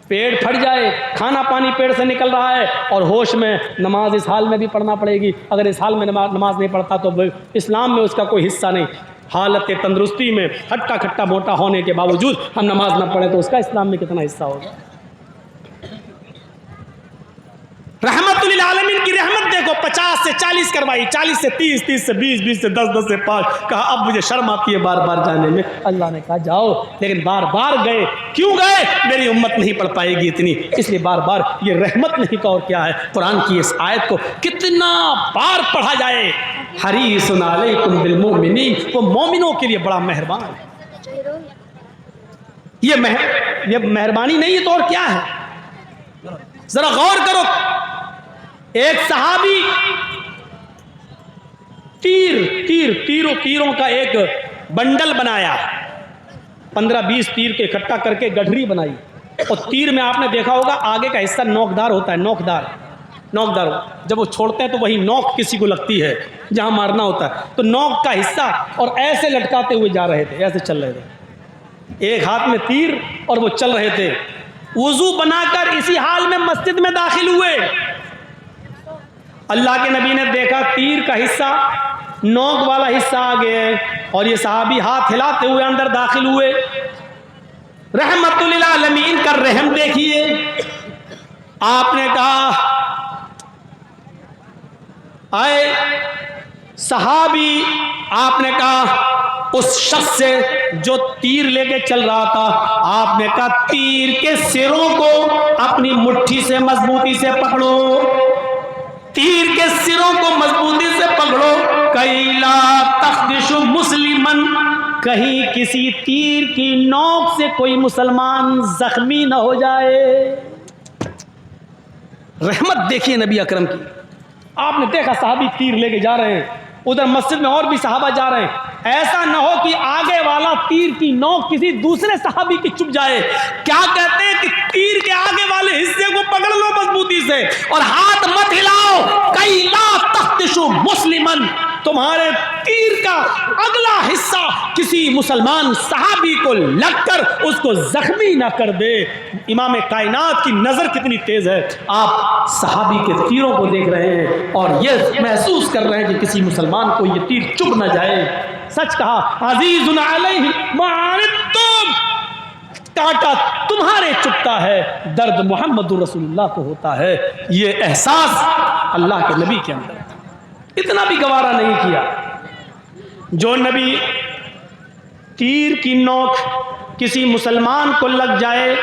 [SPEAKER 1] پیٹ پھٹ جائے، کھانا پانی پیٹ سے نکل رہا ہے اور ہوش میں، نماز اس حال میں بھی پڑھنا پڑے گی۔ اگر اس حال میں نماز نہیں پڑھتا تو اسلام میں اس کا کوئی حصہ نہیں۔ حالت تندرستی میں ہٹا کھٹا موٹا ہونے کے باوجود ہم نماز نہ پڑھیں تو اس کا اسلام میں کتنا حصہ ہوگا؟ رحمت للعالمین کی رحمت دیکھو، 50 سے 40 کروائی، 40 سے 30، 30 سے 20، 20 سے 10، 10 سے 5۔ کہا اب مجھے شرم آتی ہے بار بار جانے میں۔ اللہ نے کہا جاؤ، لیکن بار بار گئے۔ کیوں گئے؟ میری امت نہیں پڑھ پائے گی اتنی، اس لیے بار بار۔ یہ رحمت نہیں تو اور کیا ہے؟ قرآن کی اس آیت کو کتنا بار پڑھا جائے، حریص علیکم بالمؤمنین، وہ مومنوں کے لیے بڑا مہربان ہے۔ یہ مہربانی نہیں ہے تو اور کیا ہے؟ ذرا غور کرو. ایک صحابی تیروں کا ایک بنڈل بنایا, 15-20 تیر کے اکٹھا کر کے گٹھری بنائی, اور تیر میں آپ نے دیکھا ہوگا آگے کا حصہ نوکدار ہوتا ہے, نوکدار جب وہ چھوڑتے ہیں تو وہی نوک کسی کو لگتی ہے جہاں مارنا ہوتا ہے, تو نوک کا حصہ, اور ایسے لٹکاتے ہوئے جا رہے تھے, ایسے چل رہے تھے, ایک ہاتھ میں تیر اور وہ چل رہے تھے. وضو بنا کر اسی حال میں مسجد میں داخل ہوئے. اللہ کے نبی نے دیکھا تیر کا حصہ, نوک والا حصہ آگے ہے, اور یہ صحابی ہاتھ ہلاتے ہوئے اندر داخل ہوئے. رحمت للعالمین کا رحم دیکھیے. آپ نے کہا آئے صحابی, آپ نے کہا اس شخص سے جو تیر لے کے چل رہا تھا, آپ نے کہا تیر کے سروں کو اپنی مٹھی سے مضبوطی سے پکڑو, تیر کے سروں کو مضبوطی سے پکڑو. کئی لا تخدش مسلمن, کہیں کسی تیر کی نوک سے کوئی مسلمان زخمی نہ ہو جائے. رحمت دیکھیے نبی اکرم کی. آپ نے دیکھا صحابی تیر لے کے جا رہے ہیں, ادھر مسجد میں اور بھی صحابہ جا رہے ہیں. ایسا نہ ہو کہ آگے والا تیر کی نوک کسی دوسرے صحابی کی چپ جائے. کیا کہتے ہیں کہ تیر کے آگے والے حصے کو پکڑ لو مضبوطی سے اور ہاتھ مت ہلاؤ. کئی لا تخدشوا مسلمن, تمہارے تیر کا اگلا حصہ کسی مسلمان صحابی کو لگ کر اس کو زخمی نہ کر دے. امام کائنات کی نظر کتنی تیز ہے. آپ صحابی کے تیروں کو دیکھ رہے ہیں اور یہ محسوس کر رہے ہیں کہ کسی مسلمان کو یہ تیر چبھ نہ جائے. سچ کہا, عزیز علیہ ما عنتم, کانٹا تمہارے چبھتا ہے, درد محمد رسول اللہ کو ہوتا ہے. یہ احساس اللہ کے نبی کے اندر اتنا بھی گوارا نہیں کیا. جو نبی تیر کی نوک کسی مسلمان کو لگ جائے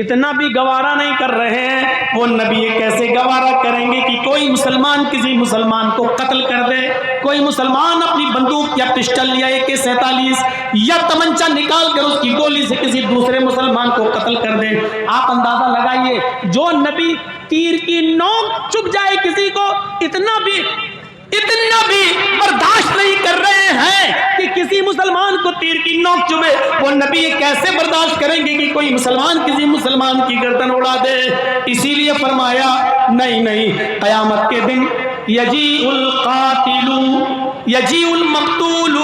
[SPEAKER 1] اتنا بھی گوارا نہیں کر رہے ہیں, وہ نبی یہ کیسے گوارا کریں گے کہ کوئی مسلمان کسی مسلمان کو قتل کر دے, کوئی مسلمان اپنی بندوق یا پسٹل یا AK-47 یا تمنچا نکال کر اس کی گولی سے کسی دوسرے مسلمان کو قتل کر دے. آپ اندازہ لگائیے, جو نبی تیر کی نوک چبھ جائے کسی کو اتنا بھی برداشت نہیں کر رہے ہیں کہ کسی مسلمان کو تیر کی نوک چبھے, وہ نبی یہ کیسے برداشت کریں گے کہ کوئی مسلمان کسی مسلمان کی گردن اڑا دے. اسی لیے فرمایا نہیں, قیامت کے دن یجیء القاتل یجیء المقتول,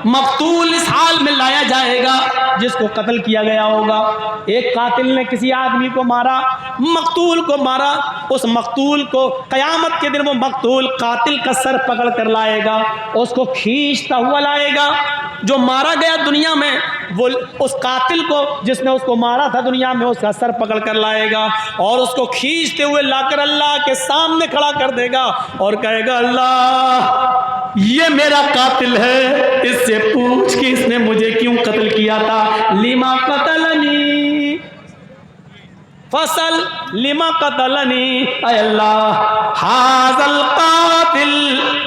[SPEAKER 1] مقتول اس حال میں لایا جائے گا جس کو قتل کیا گیا ہوگا. ایک قاتل نے کسی آدمی کو مارا, مقتول کو مارا, اس مقتول کو قیامت کے دن وہ مقتول قاتل کا سر پکڑ کر لائے گا, اس کو کھینچتا ہوا لائے گا. جو مارا گیا دنیا میں وہ اس قاتل کو جس نے اس کو مارا تھا دنیا میں اس کا سر پکڑ کر لائے گا اور اس کو کھینچتے ہوئے لا کر اللہ کے سامنے کھڑا کر دے گا اور کہے گا اللہ یہ میرا قاتل ہے, اس سے پوچھ کہ اس نے مجھے کیوں قتل کیا تھا. لما قتلنی فصل لما قتلنی, اے اللہ ھذا القاتل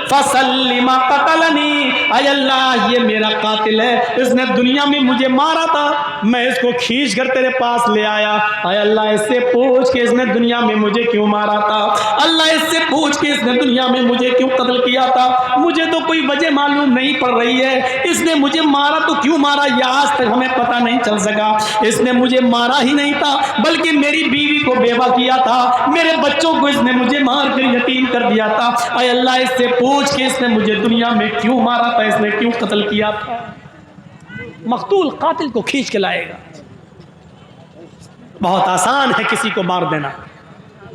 [SPEAKER 1] فصل لما قتلنی, اے اللہ یہ میرا قاتل ہے, اس نے دنیا میں مجھے مارا تھا, میں اس کو کھینچ کر تیرے پاس لے آیا. اے اللہ اس سے پوچھ کہ اس نے دنیا میں مجھے کیوں مارا تھا, اللہ اس سے پوچھ کہ اس نے دنیا میں مجھے کیوں قتل کیا تھا. مجھے تو کوئی وجہ معلوم نہیں پڑ رہی ہے, اس نے مجھے مارا تو کیوں مارا یہ آج تک ہمیں پتہ نہیں چل سکا. اس نے مجھے مارا ہی نہیں تھا بلکہ میری بیوی کو بیوہ کیا تھا, میرے بچوں کو اس نے مجھے مار کر یتیم کر دیا تھا. اے اللہ اس سے پوچھ کہ اس نے مجھے دنیا میں کیوں مارا تھا, اس نے کیوں قتل کیا تھا. مقتول قاتل کو کھینچ کے لائے گا. بہت آسان ہے کسی کو مار دینا,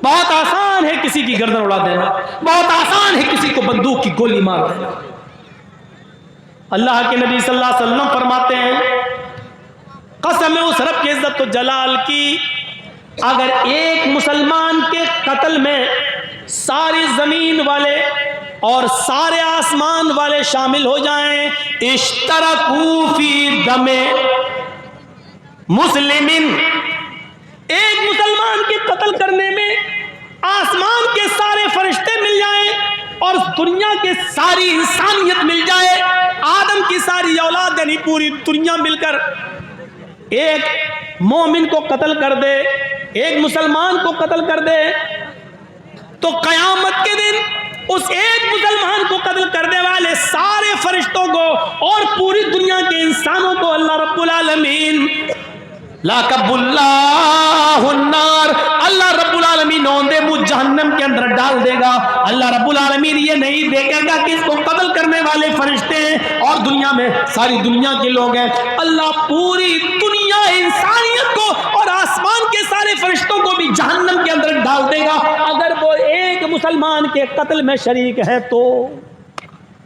[SPEAKER 1] بہت آسان ہے کسی کی گردن اڑا دینا, بہت آسان ہے کسی کو بندوق کی گولی مار دینا. اللہ کے نبی صلی اللہ علیہ وسلم فرماتے ہیں قسم اس رب کی عزت و جلال کی, اگر ایک مسلمان کے قتل میں ساری زمین والے اور سارے آسمان والے شامل ہو جائیں, اشترکوا فی دم مسلم, ایک مسلمان کے قتل کرنے میں آسمان کے سارے فرشتے مل جائیں اور دنیا کے ساری انسانیت مل جائے, آدم کی ساری اولاد یعنی پوری دنیا مل کر ایک مومن کو قتل کر دے، ایک مسلمان کو قتل کر دے، تو قیامت کے دن اس ایک مسلمان کو قتل کرنے والے سارے فرشتوں کو اور پوری دنیا کے انسانوں کو اللہ رب العالمین لاکب اللہ النار، اللہ رب العالمین اوندے منہ جہنم کے اندر ڈال دے گا۔ اللہ رب العالمین یہ نہیں دیکھے گا کہ اس کو قتل کرنے والے فرشتے ہیں اور دنیا میں ساری دنیا کے لوگ ہیں، اللہ پوری دنیا انسانیت کو اور آسمان کے سارے فرشتوں کو بھی جہنم کے اندر ڈال دے گا اگر وہ ایک مسلمان کے قتل میں شریک ہے تو۔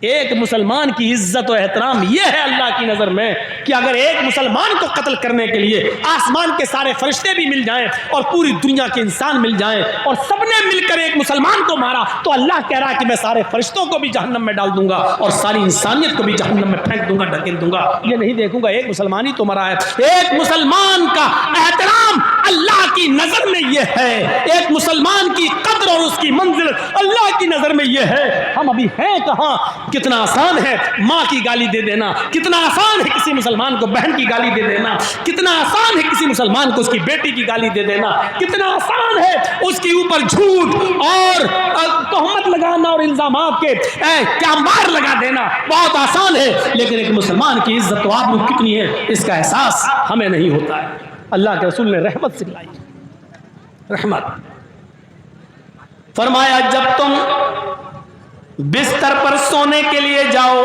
[SPEAKER 1] ایک مسلمان کی عزت و احترام یہ ہے اللہ کی نظر میں کہ اگر ایک مسلمان کو قتل کرنے کے لیے آسمان کے سارے فرشتے بھی مل جائیں اور پوری دنیا کے انسان مل جائیں اور سب نے مل کر ایک مسلمان کو مارا تو اللہ کہہ رہا ہے کہ میں سارے فرشتوں کو بھی جہنم میں ڈال دوں گا اور ساری انسانیت کو بھی جہنم میں پھینک دوں گا، ڈھکیل دوں گا۔ یہ نہیں دیکھوں گا ایک مسلمان ہی تو مرا ہے۔ ایک مسلمان کا احترام اللہ کی نظر میں یہ ہے، ایک مسلمان کی قدر اور اس کی منزل اللہ کی نظر میں یہ ہے۔ ہم ابھی ہیں کہاں؟ کتنا آسان ہے ماں کی گالی دے دینا، کتنا آسان ہے کسی مسلمان کو بہن کی گالی دے دینا، کتنا آسان ہے کسی مسلمان کو اس کی بیٹی کی گالی دے دینا، کتنا آسان ہے اس کے اوپر جھوٹ اور تہمت لگانا اور الزامات کے کیا مار لگا دینا، بہت آسان ہے۔ لیکن ایک مسلمان کی عزت و آبرو کتنی ہے اس کا احساس ہمیں نہیں ہوتا ہے۔ اللہ کے رسول نے رحمت سکھلائی، رحمت فرمایا جب تم بستر پر سونے کے لیے جاؤ،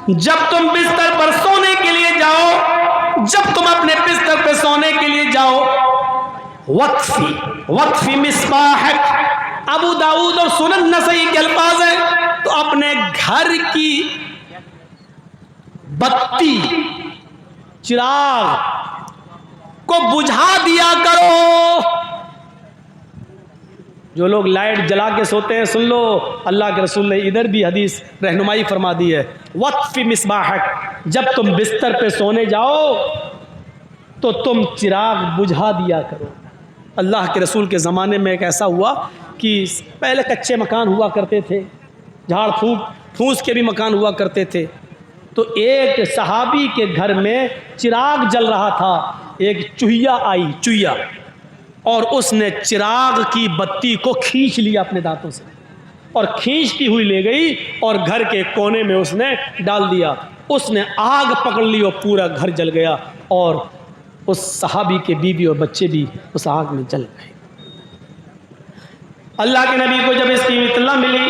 [SPEAKER 1] جب تم بستر پر سونے کے لیے جاؤ، جب تم اپنے بستر پہ سونے کے لیے جاؤ، وقفی مصباحک، ابو داؤد اور سنن نسائی کے الفاظ ہیں، تو اپنے گھر کی بتی چراغ کو بجھا دیا کرو۔ جو لوگ لائٹ جلا کے سوتے ہیں سن لو، اللہ کے رسول نے ادھر بھی حدیث رہنمائی فرما دی ہے، وقف مصباحک، جب تم بستر پہ سونے جاؤ تو تم چراغ بجھا دیا کرو۔ اللہ کے رسول کے زمانے میں ایک ایسا ہوا کہ پہلے کچے مکان ہوا کرتے تھے، جھاڑ پھوس کے بھی مکان ہوا کرتے تھے، تو ایک صحابی کے گھر میں چراغ جل رہا تھا، ایک چوہیا آئی، چوہیا، اور اس نے چراغ کی بتی کو کھینچ لیا اپنے دانتوں سے اور کھینچتی ہوئی لے گئی اور گھر کے کونے میں اس نے ڈال دیا۔ اس نے آگ پکڑ لی اور پورا گھر جل گیا اور اس صحابی کے بیوی اور بچے بھی اس آگ میں جل گئے۔ اللہ کے نبی کو جب اس کی اطلاع ملی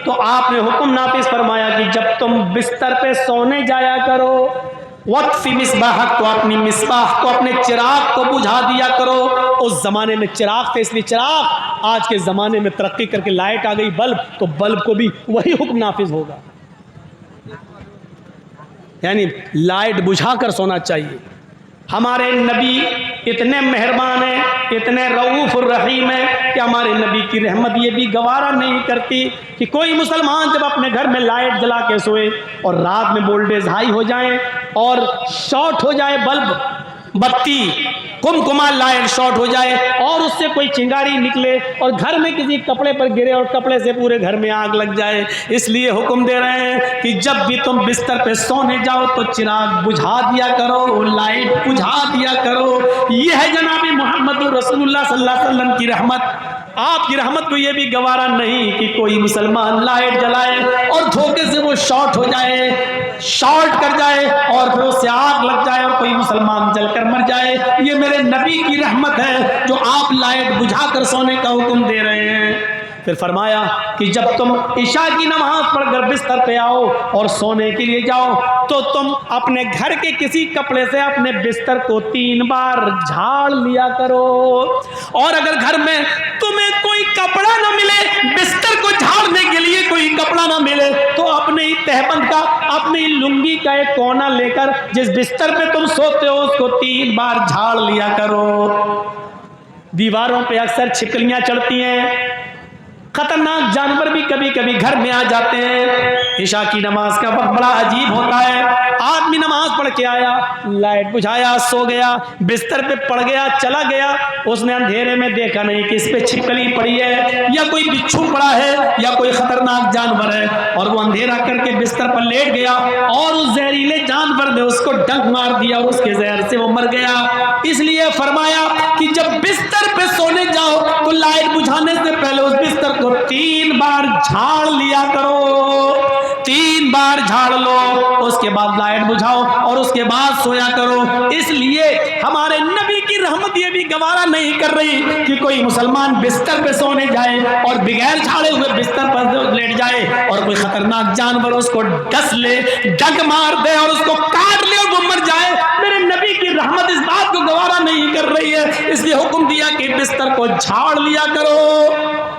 [SPEAKER 1] تو آپ نے حکم نافذ فرمایا کہ جب تم بستر پہ سونے جایا کرو، وقف مصباحک، تو اپنی مصباح کو، اپنے چراغ کو بجھا دیا کرو۔ اس زمانے میں چراغ تھے اس لیے چراغ، آج کے زمانے میں ترقی کر کے لائٹ آ گئی، بلب، تو بلب کو بھی وہی حکم نافذ ہوگا، یعنی لائٹ بجھا کر سونا چاہیے۔ ہمارے نبی اتنے مہربان ہیں، اتنے رؤوف الرحیم ہیں کہ ہمارے نبی کی رحمت یہ بھی گوارا نہیں کرتی کہ کوئی مسلمان جب اپنے گھر میں لائٹ جلا کے سوئے اور رات میں وولٹیج ہائی ہو جائیں اور شارٹ ہو جائے بلب، بتی، کمکما لائٹ شارٹ ہو جائے اور اس سے کوئی چنگاری نکلے اور گھر میں کسی کپڑے پر گرے اور کپڑے سے پورے گھر میں آگ لگ جائے، اس لیے حکم دے رہے ہیں کہ جب بھی تم بستر پہ سونے جاؤ تو چراغ بجھا دیا کرو، لائٹ بجھا دیا کرو۔ یہ ہے جناب محمد رسول اللہ صلی اللہ علیہ وسلم کی رحمت۔ آپ کی رحمت کو یہ بھی گوارا نہیں کہ کوئی مسلمان لائٹ جلائے اور دھوکے سے وہ شارٹ ہو جائے، شارٹ کر جائے اور پھر اس سے آگ لگ جائے اور کوئی مسلمان جل کر مر جائے۔ یہ میرے نبی کی رحمت ہے جو آپ لائٹ بجھا کر سونے کا حکم دے رہے ہیں۔ پھر فرمایا کہ جب تم عشاء کی نماز پڑھ کر بستر پہ آؤ اور سونے کے لیے جاؤ تو تم اپنے گھر کے کسی کپڑے سے اپنے بستر کو 3 بار جھاڑ لیا کرو، اور اگر گھر میں تمہیں کوئی کپڑا نہ ملے، بستر کو جھاڑنے کے لیے کوئی کپڑا نہ ملے، تو اپنے ہی تہبند کا، اپنی لنگی کا ایک کونا لے کر جس بستر پہ تم سوتے ہو اس کو 3 بار جھاڑ لیا کرو۔ دیواروں پہ اکثر چھپکلیاں چڑھتی ہیں، خطرناک جانور بھی کبھی کبھی گھر میں آ جاتے ہیں، عشاء کی نماز کا وقت بڑا عجیب ہوتا ہے. آدمی نماز پڑھ کے آیا, لائٹ بجھایا, سو گیا, بستر پہ پڑ گیا, چلا گیا. اس نے اندھیرے میں دیکھا نہیں کہ اس پہ چھپکلی پڑی ہے یا کوئی بچھو پڑا ہے یا کوئی خطرناک جانور ہے, اور وہ اندھیرا کر کے بستر پر لیٹ گیا اور اس زہریلے جانور نے اس کو ڈنک مار دیا اور اس کے زہر سے وہ مر گیا. اس لیے فرمایا کہ جب بستر پہ سونے جاؤ تو لائٹ بجھانے سے پہلے اس بستر کو 3 بار جھاڑ لیا کرو, 3 بار جھاڑ لو, اس کے بعد لائٹ بجھاؤ اور اس کے بعد سویا کرو. اس لیے ہمارے نبی کی رحمت یہ بھی گوارا نہیں کر رہی کہ کوئی مسلمان بستر پہ سونے جائے اور بغیر جھاڑے ہوئے بستر پر لیٹ جائے اور کوئی خطرناک جانور اس کو ڈس لے, ڈنک مار دے اور اس کو کاٹ لے اور وہ مر جائے. میرے نبی کی رحمت اس بات کو گوارا نہیں کر رہی ہے, اس لیے حکم دیا کہ بستر کو جھاڑ لیا کرو.